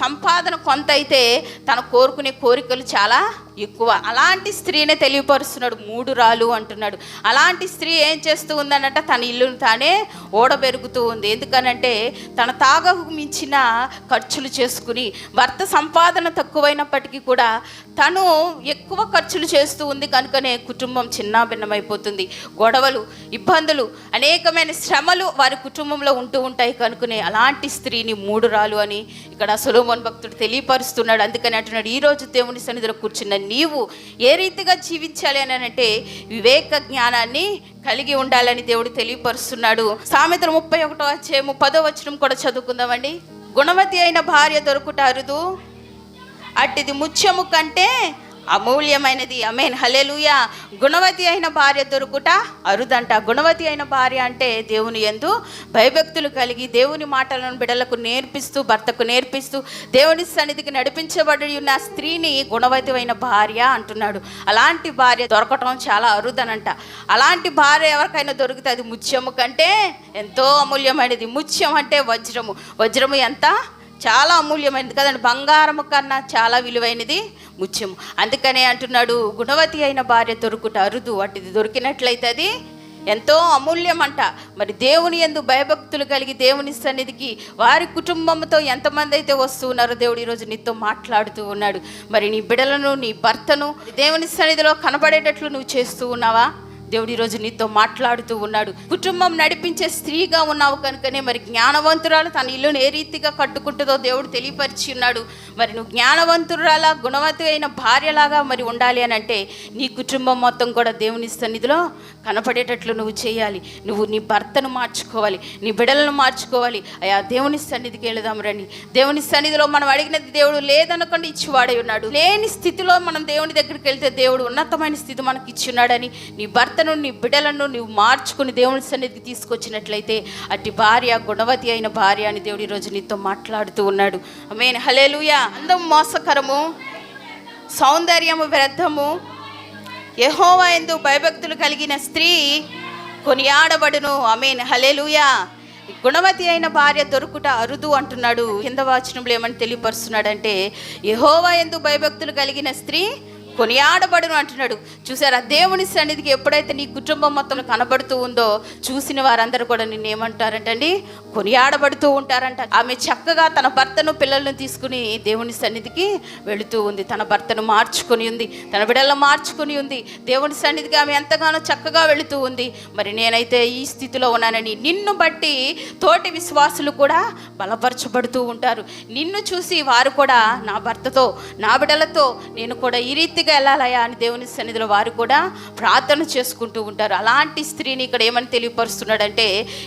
సంపాదన కొంత అయితే తన కోరుకునే కోరికలు చాలా ఎక్కువ. అలాంటి స్త్రీనే తెలియపరుస్తున్నాడు, మూఢురాలు అంటున్నాడు. అలాంటి స్త్రీ ఏం చేస్తూ ఉందనంటే తన ఇల్లును తానే ఓడబెరుగుతూ ఉంది. ఎందుకనంటే తన తాగకు మించిన ఖర్చులు చేసుకుని, భర్త సంపాదన తక్కువైనప్పటికీ కూడా తను ఎక్కువ ఖర్చులు చేస్తూ ఉంది కనుకనే కుటుంబం చిన్నాభిన్నమైపోతుంది. గొడవలు, ఇబ్బందులు, అనేకమైన శ్రమలు వారి కుటుంబంలో ఉంటూ ఉంటాయి కనుకనే అలాంటి స్త్రీని మూఢురాలు అని ఇక్కడ సొలొమోను భక్తుడు తెలియపరుస్తున్నాడు. అందుకని అంటున్నాడు, ఈరోజు దేవుని సన్నిధిలో కూర్చున్న నీవు ఏ రీతిగా జీవించాలి అని అంటే వివేక జ్ఞానాన్ని కలిగి ఉండాలని దేవుడు తెలియపరుస్తున్నాడు. సామెతలు 31వ అధ్యాయము 10వ వచనం కూడా చదువుకుందామండి. గుణవతి అయిన భార్య దొరుకుట అరుదు, అట్టిది ముత్యము కంటే అమూల్యమైనది. ఆమేన్, హల్లెలూయా. గుణవతి అయిన భార్య దొరుకుట అరుదంట. గుణవతి అయిన భార్య అంటే దేవుని యందు భయభక్తులు కలిగి దేవుని మాటలను బిడ్డలకు నేర్పిస్తూ, భర్తకు నేర్పిస్తూ దేవుని సన్నిధికి నడిపించబడి ఉన్న స్త్రీని గుణవతి అయిన భార్య అంటున్నాడు. అలాంటి భార్య దొరకటం చాలా అరుదనంట. అలాంటి భార్య ఎవరికైనా దొరికితే అది ముత్యము కంటే ఎంతో అమూల్యమైనది. ముత్యం అంటే వజ్రము. వజ్రము ఎంత చాలా అమూల్యమైనది కదండి, బంగారము కన్నా చాలా విలువైనది ముత్యము. అందుకనే అంటున్నాడు, గుణవతి అయిన భార్య దొరుకుట అరుదు, వాటిది దొరికినట్లయితే అది ఎంతో అమూల్యం అంట. మరి దేవుని యందు భయభక్తులు కలిగి దేవుని సన్నిధికి వారి కుటుంబంతో ఎంతమంది అయితే వస్తూ ఉన్నారో దేవుడు ఈరోజు నీతో మాట్లాడుతూ ఉన్నాడు. మరి నీ బిడ్డలను, నీ భర్తను దేవుని సన్నిధిలో కనబడేటట్లు నువ్వు చేస్తూ ఉన్నావా? దేవుడు ఈరోజు నీతో మాట్లాడుతూ ఉన్నాడు. కుటుంబం నడిపించే స్త్రీగా ఉన్నావు కనుకనే మరి జ్ఞానవంతురాలు తన ఇల్లును ఏ రీతిగా కట్టుకుంటుందో దేవుడు తెలియపరిచి ఉన్నాడు. మరి నువ్వు జ్ఞానవంతురాలా, గుణవతి అయిన భార్యలాగా మరి ఉండాలి అని అంటే నీ కుటుంబం మొత్తం కూడా దేవుని సన్నిధిలో కనపడేటట్లు నువ్వు చేయాలి. నువ్వు నీ భర్తను మార్చుకోవాలి, నీ బిడ్డలను మార్చుకోవాలి. అయ్యా దేవుని సన్నిధికి వెళదాం రండి. దేవుని సన్నిధిలో మనం అడిగినది దేవుడు లేదనుకోండి ఇచ్చివాడై ఉన్నాడు. లేని స్థితిలో మనం దేవుని దగ్గరికి వెళ్తే దేవుడు ఉన్నతమైన స్థితి మనకి ఇచ్చి ఉన్నాడని నీ భర్తను, నీ బిడ్డలను నువ్వు మార్చుకుని దేవుని సన్నిధికి తీసుకొచ్చినట్లయితే అట్టి భార్య గుణవతి అయిన భార్య అని దేవుడు ఈరోజు నీతో మాట్లాడుతూ ఉన్నాడు. ఆమేన్, హల్లెలూయా. అందం మోసకరము, సౌందర్యము వ్యర్థము, యెహోవా యందు భయభక్తులు కలిగిన స్త్రీ కొనియాడబడును. ఆమేన్, హల్లెలూయా. గుణవతి అయిన భార్య దొరుకుట అరుదు అంటున్నాడు. కింద వచనంలో ఏమని తెలియపరుస్తున్నాడంటే యెహోవా యందు భయభక్తులు కలిగిన స్త్రీ కొనియాడబడును అంటున్నాడు. చూసారా, దేవుని సన్నిధికి ఎప్పుడైతే నీ కుటుంబం మొత్తం కనబడుతూ ఉందో చూసిన వారందరూ కూడా నిన్ను ఏమంటారంటండి, కొనియాడబడుతూ ఉంటారంట. ఆమె చక్కగా తన భర్తను, పిల్లలను తీసుకుని దేవుని సన్నిధికి వెళుతూ ఉంది. తన భర్తను మార్చుకొని ఉంది, తన బిడ్డలను మార్చుకొని ఉంది. దేవుని సన్నిధికి ఆమె ఎంతగానో చక్కగా వెళుతూ ఉంది. మరి నేనైతే ఈ స్థితిలో ఉన్నానని నిన్ను బట్టి తోటి విశ్వాసులు కూడా బలపరచబడుతూ ఉంటారు. నిన్ను చూసి వారు కూడా నా భర్తతో, నా బిడ్డలతో నేను కూడా ఈ రీతిగా వెళ్ళాలయా అని దేవుని సన్నిధిలో వారు కూడా ప్రార్థన చేసుకుంటూ ఉంటారు. అలాంటి స్త్రీని ఇక్కడ ఏమని తెలియపరుస్తున్నాడంటే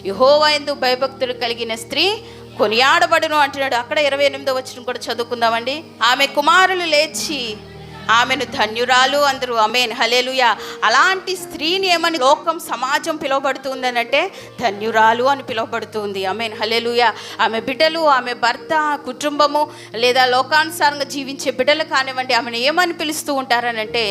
యెహోవా యందు భయభక్తులు కలిగిన స్త్రీ కొనియాడబడును అంటున్నాడు. అక్కడ 28వ వచనం కూడా చదువుకుందామండి. ఆమె కుమారులు లేచి ఆమెను ధన్యురాలు అందరూ. ఆమేన్, హల్లెలూయా. అలాంటి స్త్రీని ఏమని లోకం సమాజం పిలువబడుతుంది అంటే ధన్యురాలు అని పిలువబడుతుంది. ఆమేన్, హల్లెలూయా. ఆమె బిడ్డలు, ఆమె భర్త, కుటుంబము లేదా లోకానుసారంగా జీవించే బిడ్డలు కానివ్వండి, ఆమెను ఏమని పిలుస్తూ ఉంటారనంటే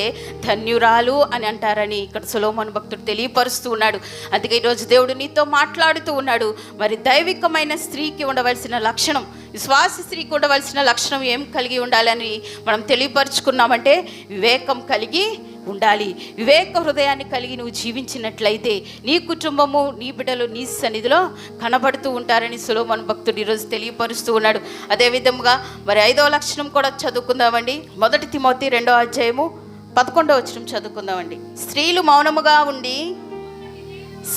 ధన్యురాలు అని అంటారని ఇక్కడ సొలొమోను భక్తుడు తెలియపరుస్తూ ఉన్నాడు. అందుకే ఈరోజు దేవుడు నీతో మాట్లాడుతూ ఉన్నాడు. మరి దైవికమైన స్త్రీకి ఉండవలసిన లక్షణం, విశ్వాస స్త్రీకి ఉండవలసిన లక్షణం ఏం కలిగి ఉండాలని మనం తెలియపరుచుకున్నామంటే వివేకం కలిగి ఉండాలి. వివేక హృదయాన్ని కలిగి నువ్వు జీవించినట్లయితే నీ కుటుంబము, నీ బిడ్డలు నీ సన్నిధిలో కనబడుతూ ఉంటారని సొలొమోను భక్తుడు ఈరోజు తెలియపరుస్తూ ఉన్నాడు. అదేవిధంగా మరి 5వ లక్షణం కూడా చదువుకుందామండి. 1 తిమోతి 2వ అధ్యాయము 11వ వచనం చదువుకుందామండి. స్త్రీలు మౌనముగా ఉండి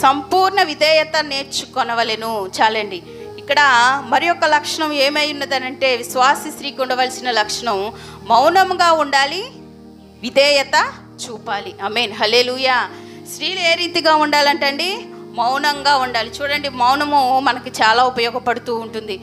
సంపూర్ణ విధేయత నేర్చుకొనవలెను. చాలండి. ఇక్కడ మరి ఒక లక్షణం ఏమై ఉన్నదనంటే విశ్వాసి స్త్రీకి ఉండవలసిన లక్షణం మౌనంగా ఉండాలి, విధేయత చూపాలి. ఆమేన్, హల్లెలూయా. స్త్రీలు ఏ రీతిగా ఉండాలంటండి? మౌనంగా ఉండాలి. చూడండి, మౌనము మనకి చాలా ఉపయోగపడుతూ ఉంటుంది.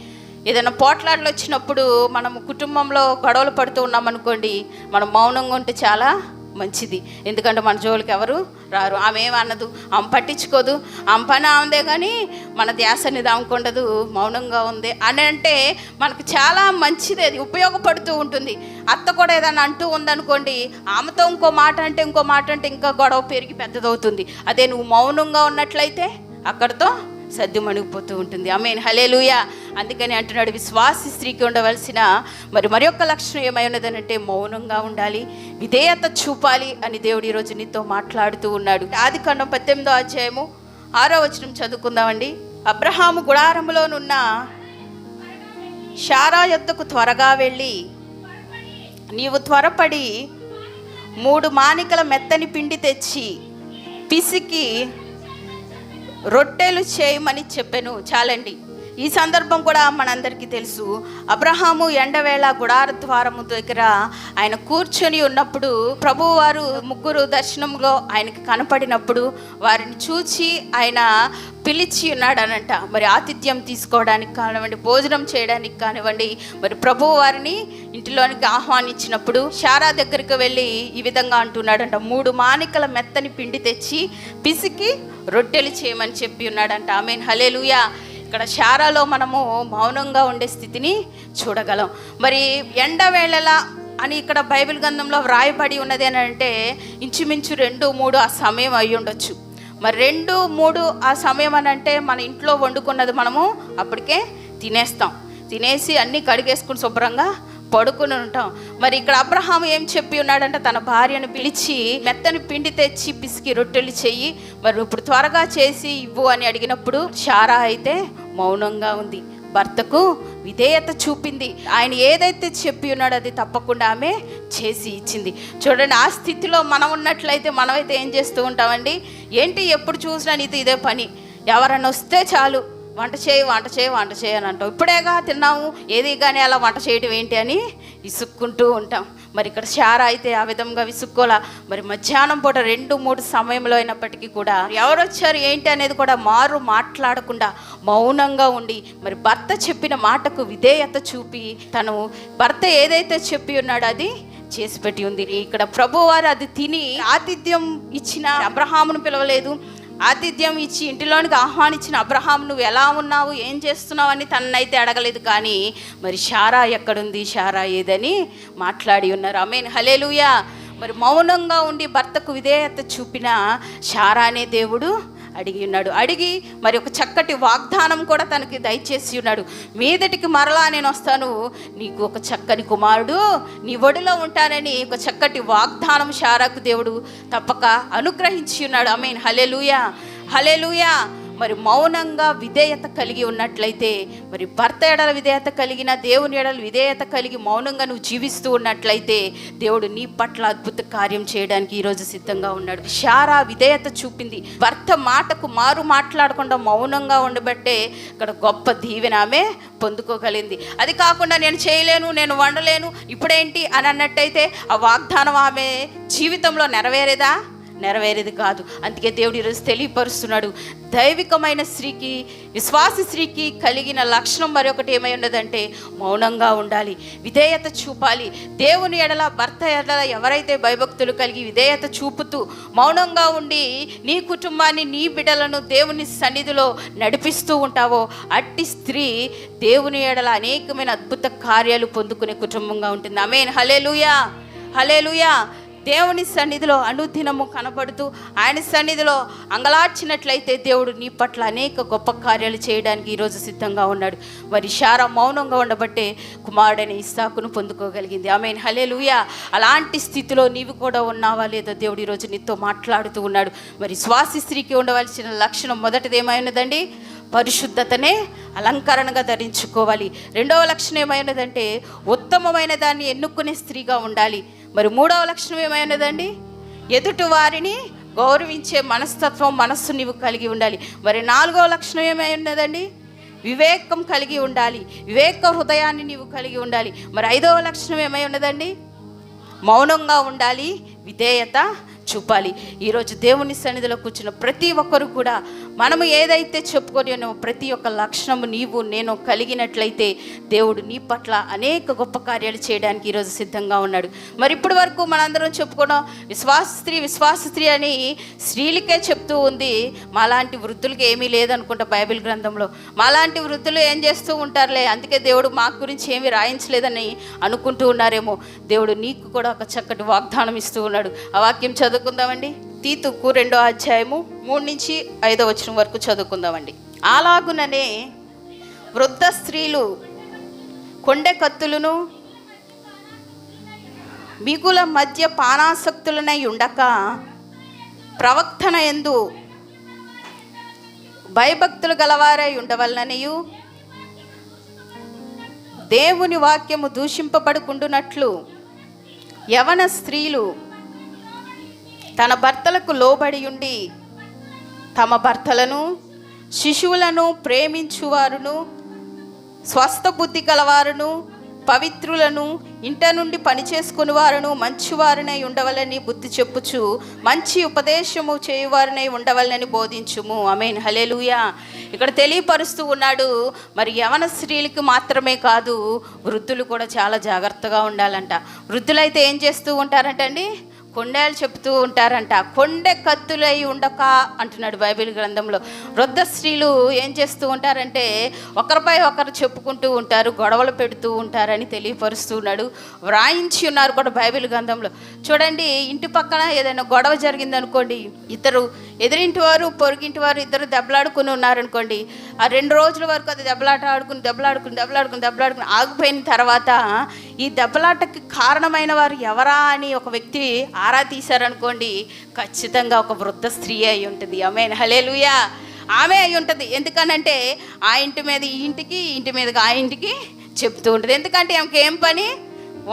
ఏదైనా పోట్లాటలు వచ్చినప్పుడు మనము కుటుంబంలో గొడవలు పడుతూ ఉన్నాం అనుకోండి, మనం మౌనంగా ఉంటే చాలా మంచిది. ఎందుకంటే మన జోలికి ఎవరు రారు. ఆమె ఏమన్నదు, ఆమె పట్టించుకోదు, ఆమె పని ఆమెదే, కానీ మన ధ్యాస అనేది ఆమెకుండదు, మౌనంగా ఉంది అని అంటే మనకు చాలా మంచిది, అది ఉపయోగపడుతూ ఉంటుంది. అత్త కూడా ఏదైనా అంటూ ఉందనుకోండి, ఆమెతో ఇంకో మాట అంటే ఇంకా గొడవ పెరిగి పెద్దదవుతుంది. అదే నువ్వు మౌనంగా ఉన్నట్లయితే అక్కడితో సద్దుమణిగిపోతూ ఉంటుంది. ఆమేన్, హల్లెలూయా. అందుకని అంటున్నాడు విశ్వాసి స్త్రీకి ఉండవలసిన మరి ఒక్క లక్షణం ఏమై ఉన్నదనంటే మౌనంగా ఉండాలి, విధేయత చూపాలి అని దేవుడు ఈరోజు నీతో మాట్లాడుతూ ఉన్నాడు. ఆదికాండం 18వ అధ్యాయము 6వ వచనం చదువుకుందామండి. అబ్రహాము గుడారములోనున్న శారా యొద్దకు త్వరగా వెళ్ళి, నీవు త్వరపడి 3 మానికల మెత్తని పిండి తెచ్చి పిసికి రొట్టెలు చేయమని చెప్పాను. చాలండి. ఈ సందర్భం కూడా మనందరికీ తెలుసు. అబ్రహాము ఎండవేళ గుడార ద్వారము దగ్గర ఆయన కూర్చొని ఉన్నప్పుడు ప్రభువు వారు 3 దర్శనంలో ఆయనకి కనపడినప్పుడు వారిని చూచి ఆయన పిలిచి ఉన్నాడనంట. మరి ఆతిథ్యం తీసుకోవడానికి కానివ్వండి, భోజనం చేయడానికి కానివ్వండి, మరి ప్రభువు వారిని ఇంటిలోనికి ఆహ్వానించినప్పుడు శారా దగ్గరికి వెళ్ళి ఈ విధంగా అంటున్నాడంట, 3 మానికల మెత్తని పిండి తెచ్చి పిసికి రొట్టెలు చేయమని చెప్పి ఉన్నాడంట. ఆమేన్, హల్లెలూయా. ఇక్కడ శారాలో మనము మౌనంగా ఉండే స్థితిని చూడగలం. మరి ఎండవేళలా అని ఇక్కడ బైబిల్ గ్రంథంలో వ్రాయబడి ఉన్నది అని అంటే ఇంచుమించు 2-3 ఆ సమయం అయి ఉండొచ్చు. మరి 2-3 ఆ సమయం అని అంటే మన ఇంట్లో వండుకున్నది మనము అప్పటికే తినేసి అన్నీ కడిగేసుకుని శుభ్రంగా పడుకుని ఉంటాం. మరి ఇక్కడ అబ్రహాము ఏం చెప్పి ఉన్నాడంటే తన భార్యను పిలిచి మెత్తని పిండి తెచ్చి పిసికి రొట్టెలు చెయ్యి, మరి ఇప్పుడు త్వరగా చేసి ఇవ్వు అని అడిగినప్పుడు శారా అయితే మౌనంగా ఉంది, భర్తకు విధేయత చూపింది. ఆయన ఏదైతే చెప్పి ఉన్నాడో అది తప్పకుండా ఆమె చేసి ఇచ్చింది. చూడండి, ఆ స్థితిలో మనం ఉన్నట్లయితే మనమైతే ఏం చేస్తూ ఉంటామండి? ఏంటి ఎప్పుడు చూసినా నీతో ఇదే పని, ఎవరన్నా వస్తే చాలు వంట చేయి అని అంటాం. ఇప్పుడేగా తిన్నాము, ఏది కానీ అలా వంట చేయడం ఏంటి అని విసుక్కుంటూ ఉంటాం. మరి ఇక్కడ శారా అయితే ఆ విధంగా విసుక్కోలా. మరి మధ్యాహ్నం పూట 2-3 సమయంలో అయినప్పటికీ కూడా ఎవరు వచ్చారు ఏంటి అనేది కూడా మాట్లాడకుండా మౌనంగా ఉండి మరి భర్త చెప్పిన మాటకు విధేయత చూపి తను భర్త ఏదైతే చెప్పి ఉన్నాడో అది చేసి పెట్టి ఉంది. ఇక్కడ ప్రభువారు అది తిని ఆతిథ్యం ఇచ్చిన అబ్రహామును పిలవలేదు, ఆతిథ్యం ఇచ్చి ఇంటిలోనికి ఆహ్వానించిన అబ్రహాం నువ్వు ఎలా ఉన్నావు, ఏం చేస్తున్నావు అని తననైతే అడగలేదు. కానీ మరి శారా ఎక్కడుంది, శారా ఏదని మాట్లాడి ఉన్నారు. ఆమేన్, హల్లెలూయా. మరి మౌనంగా ఉండి భర్తకు విధేయత చూపిన శారానే దేవుడు అడిగి మరి ఒక చక్కటి వాగ్దానం కూడా తనకి దయచేసి ఉన్నాడు. మీదటికి మరలా నేను వస్తాను, నీకు ఒక చక్కని కుమారుడు నీ ఒడిలో ఉంటానని ఒక చక్కటి వాగ్దానం శారాకు దేవుడు తప్పక అనుగ్రహించి ఉన్నాడు. ఆమేన్, హల్లెలూయా, హల్లెలూయా. మరి మౌనంగా విధేయత కలిగి ఉన్నట్లయితే, మరి భర్త ఎడల విధేయత కలిగిన, దేవుని ఎడల విధేయత కలిగి మౌనంగా నువ్వు జీవిస్తూ ఉన్నట్లయితే దేవుడు నీ పట్ల అద్భుత కార్యం చేయడానికి ఈరోజు సిద్ధంగా ఉన్నాడు. శారా విధేయత చూపింది, భర్త మాటకు మాట్లాడకుండా మౌనంగా ఉండబట్టే ఇక్కడ గొప్ప దీవెన ఆమె పొందుకోగలిగింది. అది కాకుండా నేను చేయలేను, నేను వండలేను, ఇప్పుడేంటి అని అన్నట్టయితే ఆ వాగ్దానం ఆమె జీవితంలో నెరవేరేది కాదు. అందుకే దేవుడు ఈరోజు తెలియపరుస్తున్నాడు, దైవికమైన స్త్రీకి, విశ్వాస స్త్రీకి కలిగిన లక్షణం మరొకటి ఏమై ఉన్నదంటే మౌనంగా ఉండాలి, విధేయత చూపాలి. దేవుని ఎడల, భర్త ఎడల ఎవరైతే భయభక్తులు కలిగి విధేయత చూపుతూ మౌనంగా ఉండి నీ కుటుంబాన్ని, నీ బిడ్డలను దేవుని సన్నిధిలో నడిపిస్తూ ఉంటావో అట్టి స్త్రీ దేవుని ఎడల అనేకమైన అద్భుత కార్యాలు పొందుకునే కుటుంబంగా ఉంటుంది. ఆమేన్. హల్లెలూయా, హల్లెలూయా. దేవుని సన్నిధిలో అనుదినము కనబడుతూ ఆయన సన్నిధిలో అంగలార్చినట్లయితే దేవుడు నీ పట్ల అనేక గొప్ప కార్యాలు చేయడానికి ఈరోజు సిద్ధంగా ఉన్నాడు. మరి శారా మౌనంగా ఉండబట్టే కుమారుడైన ఇస్సాకును పొందుకోగలిగింది. ఆమేన్. హల్లెలూయా. అలాంటి స్థితిలో నీవు కూడా ఉన్నావా లేదా దేవుడు ఈరోజు నీతో మాట్లాడుతూ ఉన్నాడు. మరి శ్వాసి స్త్రీకి ఉండవలసిన లక్షణం మొదటిది ఏమైనదండి? పరిశుద్ధతనే అలంకరణగా ధరించుకోవాలి. రెండవ లక్షణం ఏమైనదంటే ఉత్తమమైన దాన్ని ఎన్నుకునే స్త్రీగా ఉండాలి. మరి మూడవ లక్షణం ఏమైనదండి? ఎదుటి వారిని గౌరవించే మనస్తత్వం, మనస్సు నీవు కలిగి ఉండాలి. మరి నాలుగవ లక్షణం ఏమైనదండి? వివేకం కలిగి ఉండాలి, వివేక హృదయాన్ని నీవు కలిగి ఉండాలి. మరి ఐదవ లక్షణం ఏమై ఉన్నదండి? మౌనంగా ఉండాలి, విధేయత చూపాలి. ఈరోజు దేవుని సన్నిధిలో కూర్చున్న ప్రతి ఒక్కరు కూడా మనము ఏదైతే చెప్పుకొని ఉన్నామో ప్రతి ఒక్క లక్షణము నీవు నేను కలిగినట్లయితే దేవుడు నీ పట్ల అనేక గొప్ప కార్యాలు చేయడానికి ఈరోజు సిద్ధంగా ఉన్నాడు. మరి ఇప్పటి వరకు మనందరం చెప్పుకోవడం విశ్వాస స్త్రీ అని స్త్రీలకే చెప్తూ ఉంది. మాలాంటి వృద్ధులకి ఏమీ లేదనుకుంటా బైబిల్ గ్రంథంలో. మాలాంటి వృద్ధులు ఏం చేస్తూ ఉంటారులే, అందుకే దేవుడు మా గురించి ఏమీ రాయించలేదని అనుకుంటూ ఉన్నారేమో. దేవుడు నీకు కూడా ఒక చక్కటి వాగ్దానం ఇస్తూ ఉన్నాడు. ఆ వాక్యం చదువుకుందామండి. తీతుకు 2వ అధ్యాయము 3 నుంచి 5వ వచనం వరకు చదువుకుందామండి. అలాగుననే వృద్ధ స్త్రీలు కొండె కత్తులను మిగుల మధ్య పానాసక్తులనై ఉండక ప్రవక్తన యందు భయభక్తులు గలవారై ఉండవలననియు దేవుని వాక్యము దూషింపబడుకుంటున్నట్లు యవన స్త్రీలు తన భర్తలకు లోబడి ఉండి తమ భర్తలను, శిశువులను ప్రేమించువారును, స్వస్థ బుద్ధి గలవారును, పవిత్రులను, ఇంట నుండి పనిచేసుకుని వారును మంచివారినై ఉండవలని బుద్ధి చెప్పుచు మంచి ఉపదేశము చేయువారినై ఉండవలని బోధించుము. ఆమేన్. హల్లెలూయా. ఇక్కడ తెలియపరుస్తూ ఉన్నాడు. మరి యవన స్త్రీలకు మాత్రమే కాదు, వృద్ధులు కూడా చాలా జాగ్రత్తగా ఉండాలంట. వృద్ధులైతే ఏం చేస్తూ ఉంటారంటండి? కొండలు చెప్తూ ఉంటారంట. కొండె కత్తులై ఉండక అంటున్నాడు బైబిల్ గ్రంథంలో. వృద్ధ స్త్రీలు ఏం చేస్తూ ఉంటారంటే ఒకరిపై ఒకరు చెప్పుకుంటూ ఉంటారు, గొడవలు పెడుతూ ఉంటారని తెలియపరుస్తూ ఉన్నాడు. వ్రాయించి ఉన్నారు కూడా బైబిల్ గ్రంథంలో. చూడండి, ఇంటి పక్కన ఏదైనా గొడవ జరిగిందనుకోండి, ఇద్దరు ఎదురింటి వారు పొరుగింటి వారు ఇద్దరు దెబ్బలాడుకుని ఉన్నారనుకోండి, ఆ 2 రోజుల వరకు అది దెబ్బలాడుకుని ఆగిపోయిన తర్వాత ఈ దెబ్బలాటకి కారణమైన వారు ఎవరా అని ఒక వ్యక్తి ఆరా తీశారనుకోండి, ఖచ్చితంగా ఒక వృద్ధ స్త్రీ అయి ఉంటుంది. ఆమేన్. హల్లెలూయా. ఆమె అయి ఉంటుంది. ఎందుకనంటే ఆ ఇంటి మీద ఈ ఇంటికి, ఇంటి మీదకి ఆ ఇంటికి చెప్తూ ఉంటుంది. ఎందుకంటే ఆమెకి ఏం పని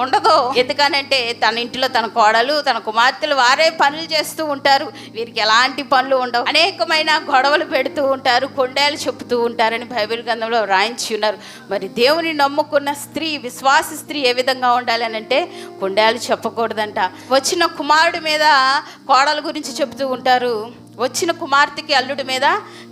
ఉండదు. ఎందుకనంటే తన ఇంటిలో తన కోడలు, తన కుమార్తెలు వారే పనులు చేస్తూ ఉంటారు. వీరికి ఎలాంటి పనులు ఉండవు. అనేకమైన గొడవలు పెడుతూ ఉంటారు, కొండలు చెప్తూ ఉంటారని బైబిల్ గ్రంథంలో రాయించి ఉన్నారు. మరి దేవుని నమ్ముకున్న స్త్రీ, విశ్వాస స్త్రీ ఏ విధంగా ఉండాలి అంటే కొండలు చెప్పకూడదంట. వచ్చిన కుమారుడి మీద కోడల గురించి చెప్తూ ఉంటారు, వచ్చిన కుమార్తెకి అల్లుడి మీద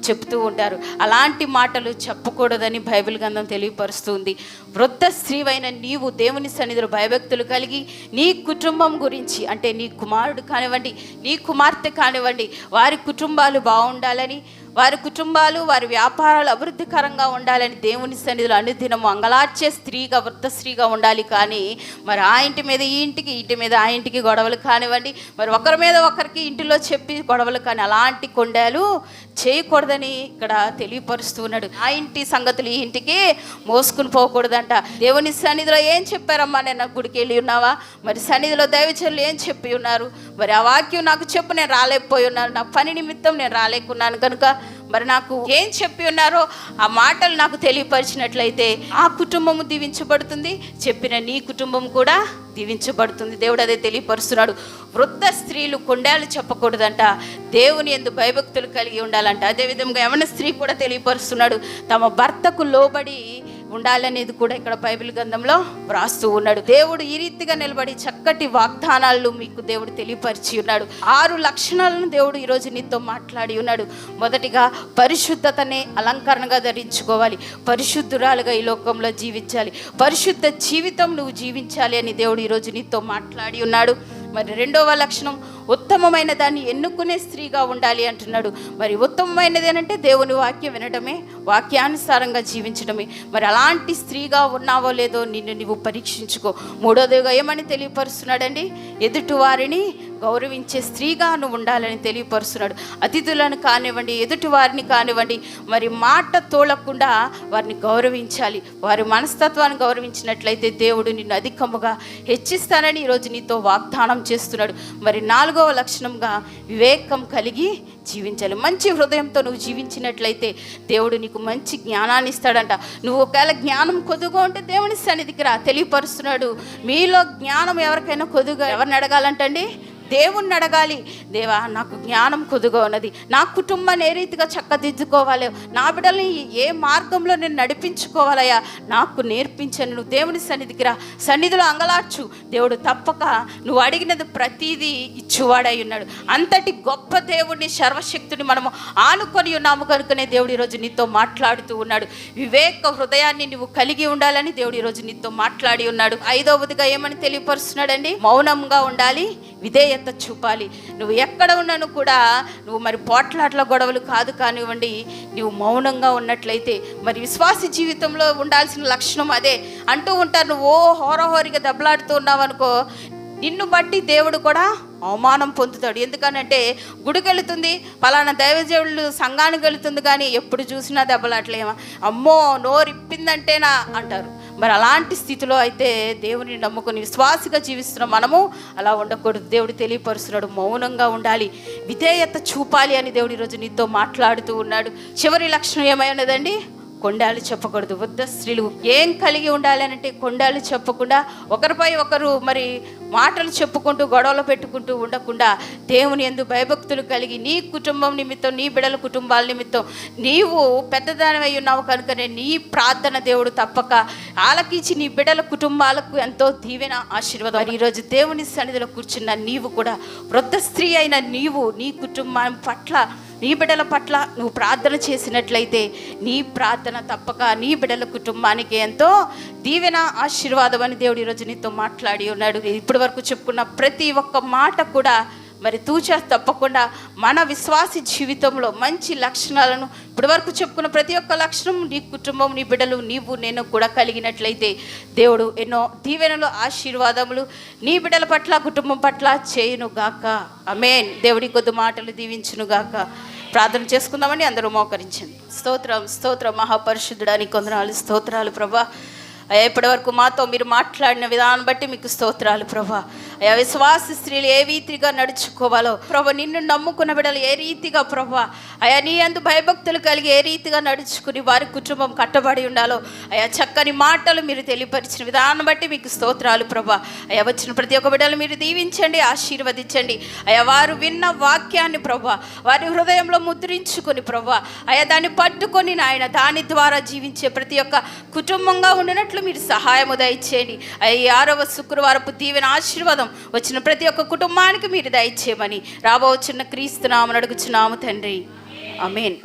చెప్తూ ఉంటారు. అలాంటి మాటలు చెప్పకూడదని బైబిల్ గ్రంథం తెలియపరుస్తుంది. వృద్ధ స్త్రీవైన నీవు దేవుని సన్నిధిలో భయభక్తులు కలిగి నీ కుటుంబం గురించి, అంటే నీ కుమారుడు కానివ్వండి, నీ కుమార్తె కానివ్వండి, వారి కుటుంబాలు బాగుండాలని, వారి కుటుంబాలు, వారి వ్యాపారాలు అభివృద్ధికరంగా ఉండాలని దేవుని సన్నిధిలో అనుదినము అంగలార్చే స్త్రీగా, వృద్ధ స్త్రీగా ఉండాలి. కానీ మరి ఆ ఇంటి మీద ఈ ఇంటికి, ఇంటి మీద ఆ ఇంటికి గొడవలు కానివ్వండి, మరి ఒకరి మీద ఒకరికి ఇంటిలో చెప్పి గొడవలు కానీ అలాంటి కొండలు చేయకూడదని ఇక్కడ తెలియపరుస్తూ ఉన్నాడు. ఆ ఇంటి సంగతులు ఈ ఇంటికి మోసుకుని పోకూడదంట. దేవుని సన్నిధిలో ఏం చెప్పారమ్మా? నేను గుడికి వెళ్ళి ఉన్నావా? మరి సన్నిధిలో దైవజనులు ఏం చెప్పి ఉన్నారు? మరి ఆ వాక్యం నాకు చెప్పు, నేను రాలేకపోయి ఉన్నాను, నా పని నిమిత్తం నేను రాలేకున్నాను కనుక మరి నాకు ఏం చెప్పి ఉన్నారో ఆ మాటలు నాకు తెలియపరిచినట్లయితే ఆ కుటుంబము దీవించబడుతుంది, చెప్పిన నీ కుటుంబం కూడా దీవించబడుతుంది. దేవుడు అదే తెలియపరుస్తున్నాడు. వృద్ధ స్త్రీలు కొండేలు చెప్పకూడదంట, దేవుని యందు భయభక్తులు కలిగి ఉండాలంట. అదేవిధంగా యవన స్త్రీ కూడా తెలియపరుస్తున్నాడు, తమ భర్తకు లోబడి ఉండాలనేది కూడా ఇక్కడ బైబిల్ గ్రంథంలో వ్రాస్తూ ఉన్నాడు. దేవుడు ఈ రీతిగా నిలబడి చక్కటి వాగ్దానాలు మీకు దేవుడు తెలియపరిచి ఉన్నాడు. 6 లక్షణాలను దేవుడు ఈరోజు నీతో మాట్లాడి ఉన్నాడు. మొదటిగా పరిశుద్ధతనే అలంకరణగా ధరించుకోవాలి, పరిశుద్ధురాలుగా ఈ లోకంలో జీవించాలి, పరిశుద్ధ జీవితం నువ్వు జీవించాలి అని దేవుడు ఈరోజు నీతో మాట్లాడి ఉన్నాడు. మరి రెండవ లక్షణం ఉత్తమమైన దాన్ని ఎన్నుకునే స్త్రీగా ఉండాలి అంటున్నాడు. మరి ఉత్తమమైనది అంటే దేవుని వాక్యం వినడమే, వాక్యానుసారంగా జీవించడమే. మరి అలాంటి స్త్రీగా ఉన్నావో లేదో నిన్ను నువ్వు పరీక్షించుకో. మూడోదిగా ఏమని తెలియపరుస్తున్నాడండి, ఎదుటి వారిని గౌరవించే స్త్రీగా నువ్వు ఉండాలని తెలియపరుస్తున్నాడు. అతిథులను కానివ్వండి, ఎదుటి వారిని కానివ్వండి, మరి మాట తోలకుండా వారిని గౌరవించాలి. వారి మనస్తత్వాన్ని గౌరవించినట్లయితే దేవుడు నిన్ను అధికముగా హెచ్చిస్తానని ఈరోజు నీతో వాగ్దానం చేస్తున్నాడు. మరి 4వ లక్షణంగా వివేకం కలిగి జీవించాలి. మంచి హృదయంతో నువ్వు జీవించినట్లయితే దేవుడు నీకు మంచి జ్ఞానాన్ని ఇస్తాడంట. నువ్వు ఒకవేళ జ్ఞానం కొద్దుగా ఉంటే దేవుని సన్నిధికి రా, తెలియపరుస్తున్నాడు. మీలో జ్ఞానం ఎవరికైనా కొద్దుగా ఎవరిని అడగాలంటండి, దేవుణ్ణి అడగాలి. దేవా, నాకు జ్ఞానం కొద్దుగా ఉన్నది, నా కుటుంబాన్ని ఏ రీతిగా చక్కదిద్దుకోవాలి, నా బిడ్డల్ని ఏ మార్గంలో నేను నడిపించుకోవాలయ్యా, నాకు నేర్పించను. నువ్వు దేవుని సన్నిధికి రా, సన్నిధిలో అంగలార్చు. దేవుడు తప్పక నువ్వు అడిగినది ప్రతిదీ ఇచ్చువాడై ఉన్నాడు. అంతటి గొప్ప దేవుడిని, సర్వశక్తుని మనము ఆనుకొని ఉన్నాము కనుకనే దేవుడు ఈరోజు నీతో మాట్లాడుతూ ఉన్నాడు. వివేక హృదయాన్ని నువ్వు కలిగి ఉండాలని దేవుడు ఈరోజు నీతో మాట్లాడి ఉన్నాడు. 5వదిగా ఏమని తెలియపరుస్తున్నాడండి, మౌనంగా ఉండాలి, విధేయత చూపాలి. నువ్వు ఎక్కడ ఉన్నాను కూడా నువ్వు మరి పోట్లాట్ల గొడవలు కాదు కానివ్వండి, నువ్వు మౌనంగా ఉన్నట్లయితే మరి విశ్వాస జీవితంలో ఉండాల్సిన లక్షణం అదే. అంటూ ఉంటారు, నువ్వు హోరహోరిగా దెబ్బలాడుతూ ఉన్నావు అనుకో, నిన్ను బట్టి దేవుడు కూడా అవమానం పొందుతాడు. ఎందుకనంటే గుడికి వెళుతుంది, పలానా దైవజనులు సంఘానికి వెళుతుంది, కానీ ఎప్పుడు చూసినా దెబ్బలాట్లేమా, అమ్మో నోరిప్పిందంటేనా అంటారు. మరి అలాంటి స్థితిలో అయితే దేవుని నమ్ముకొని విశ్వాసిగా జీవిస్తున్న మనము అలా ఉండకూడదు. దేవుడు తెలియపరుస్తున్నాడు, మౌనంగా ఉండాలి, విధేయత చూపాలి అని దేవుడు ఈరోజు నీతో మాట్లాడుతూ ఉన్నాడు. చివరి లక్షణం ఏమై ఉన్నదండి, కొండాలు చెప్పకూడదు. వృద్ధ స్త్రీలు ఏం కలిగి ఉండాలి అంటే కొండాలు చెప్పకుండా, ఒకరిపై ఒకరు మరి మాటలు చెప్పుకుంటూ గొడవలు పెట్టుకుంటూ ఉండకుండా, దేవుని యందు భయభక్తులు కలిగి నీ కుటుంబం నిమిత్తం, నీ బిడ్డల కుటుంబాల నిమిత్తం నీవు పెద్దదానివై ఉన్నావు కనుకనే నీ ప్రార్థన దేవుడు తప్పక ఆలకించి నీ బిడ్డల కుటుంబాలకు ఎంతో దీవెన ఆశీర్వాదం. ఈరోజు దేవుని సన్నిధిలో కూర్చున్న నీవు కూడా, వృద్ధ స్త్రీ అయిన నీవు నీ కుటుంబం పట్ల, నీ బిడ్డల పట్ల నువ్వు ప్రార్థన చేసినట్లయితే నీ ప్రార్థన తప్పక నీ బిడ్డల కుటుంబానికి ఎంతో దీవెన ఆశీర్వాదం అని దేవుడు ఈరోజు నీతో మాట్లాడి ఉన్నాడు. ఇప్పటి వరకు చెప్పుకున్న ప్రతి ఒక్క మాట కూడా మరి తూచా తప్పకుండా మన విశ్వాసి జీవితంలో మంచి లక్షణాలను ఇప్పటి వరకు చెప్పుకున్న ప్రతి ఒక్క లక్షణం నీ కుటుంబం, నీ బిడ్డలు, నీవు నేను కూడా కలిగినట్లయితే దేవుడు ఎన్నో దీవెనలు ఆశీర్వాదములు నీ బిడ్డల పట్ల, కుటుంబం పట్ల చేయును గాక. ఆమేన్. దేవుడి కొద్ది మాటలు దీవించును గాక. ప్రార్థన చేసుకుందామండి, అందరూ మోకరించండి. స్తోత్రం, స్తోత్రం మహాపరిశుద్ధుడానికి వందనాలు, స్తోత్రాలు ప్రభా. అయ్యా, ఇప్పటి వరకు మాతో మీరు మాట్లాడిన విధానం బట్టి మీకు స్తోత్రాలు ప్రభా. అయ్యా, విశ్వాస స్త్రీలు ఏ రీతిగా నడుచుకోవాలో ప్రభా, నిన్ను నమ్ముకున్న బిడ్డలు ఏ రీతిగా ప్రభా, అయ్యా నీ యందు భయభక్తులు కలిగి ఏ రీతిగా నడుచుకుని వారి కుటుంబం కట్టబడి ఉండాలో అయ్యా, చక్కని మాటలు మీరు తెలియపరిచిన విధానం బట్టి మీకు స్తోత్రాలు ప్రభా. అయ్యా, వచ్చిన ప్రతి ఒక్క బిడ్డలు మీరు దీవించండి, ఆశీర్వదించండి. అయ్యా, వారు విన్న వాక్యాన్ని ప్రభా వారి హృదయంలో ముద్రించుకొని ప్రభా, అయ్యా దాన్ని పట్టుకొని నాయన దాని ద్వారా జీవించే ప్రతి ఒక్క కుటుంబంగా ఉండినట్లు మీరు సహాయము దయచేయండి. అయ్యా, 6వ శుక్రవారపు దీవెన ఆశీర్వాదం వచ్చిన ప్రతి ఒక్క కుటుంబానికి మీరు దయచేయమని రాబోచున్న క్రీస్తు నామమున అడుగుచున్నాము తండ్రి. ఆమేన్.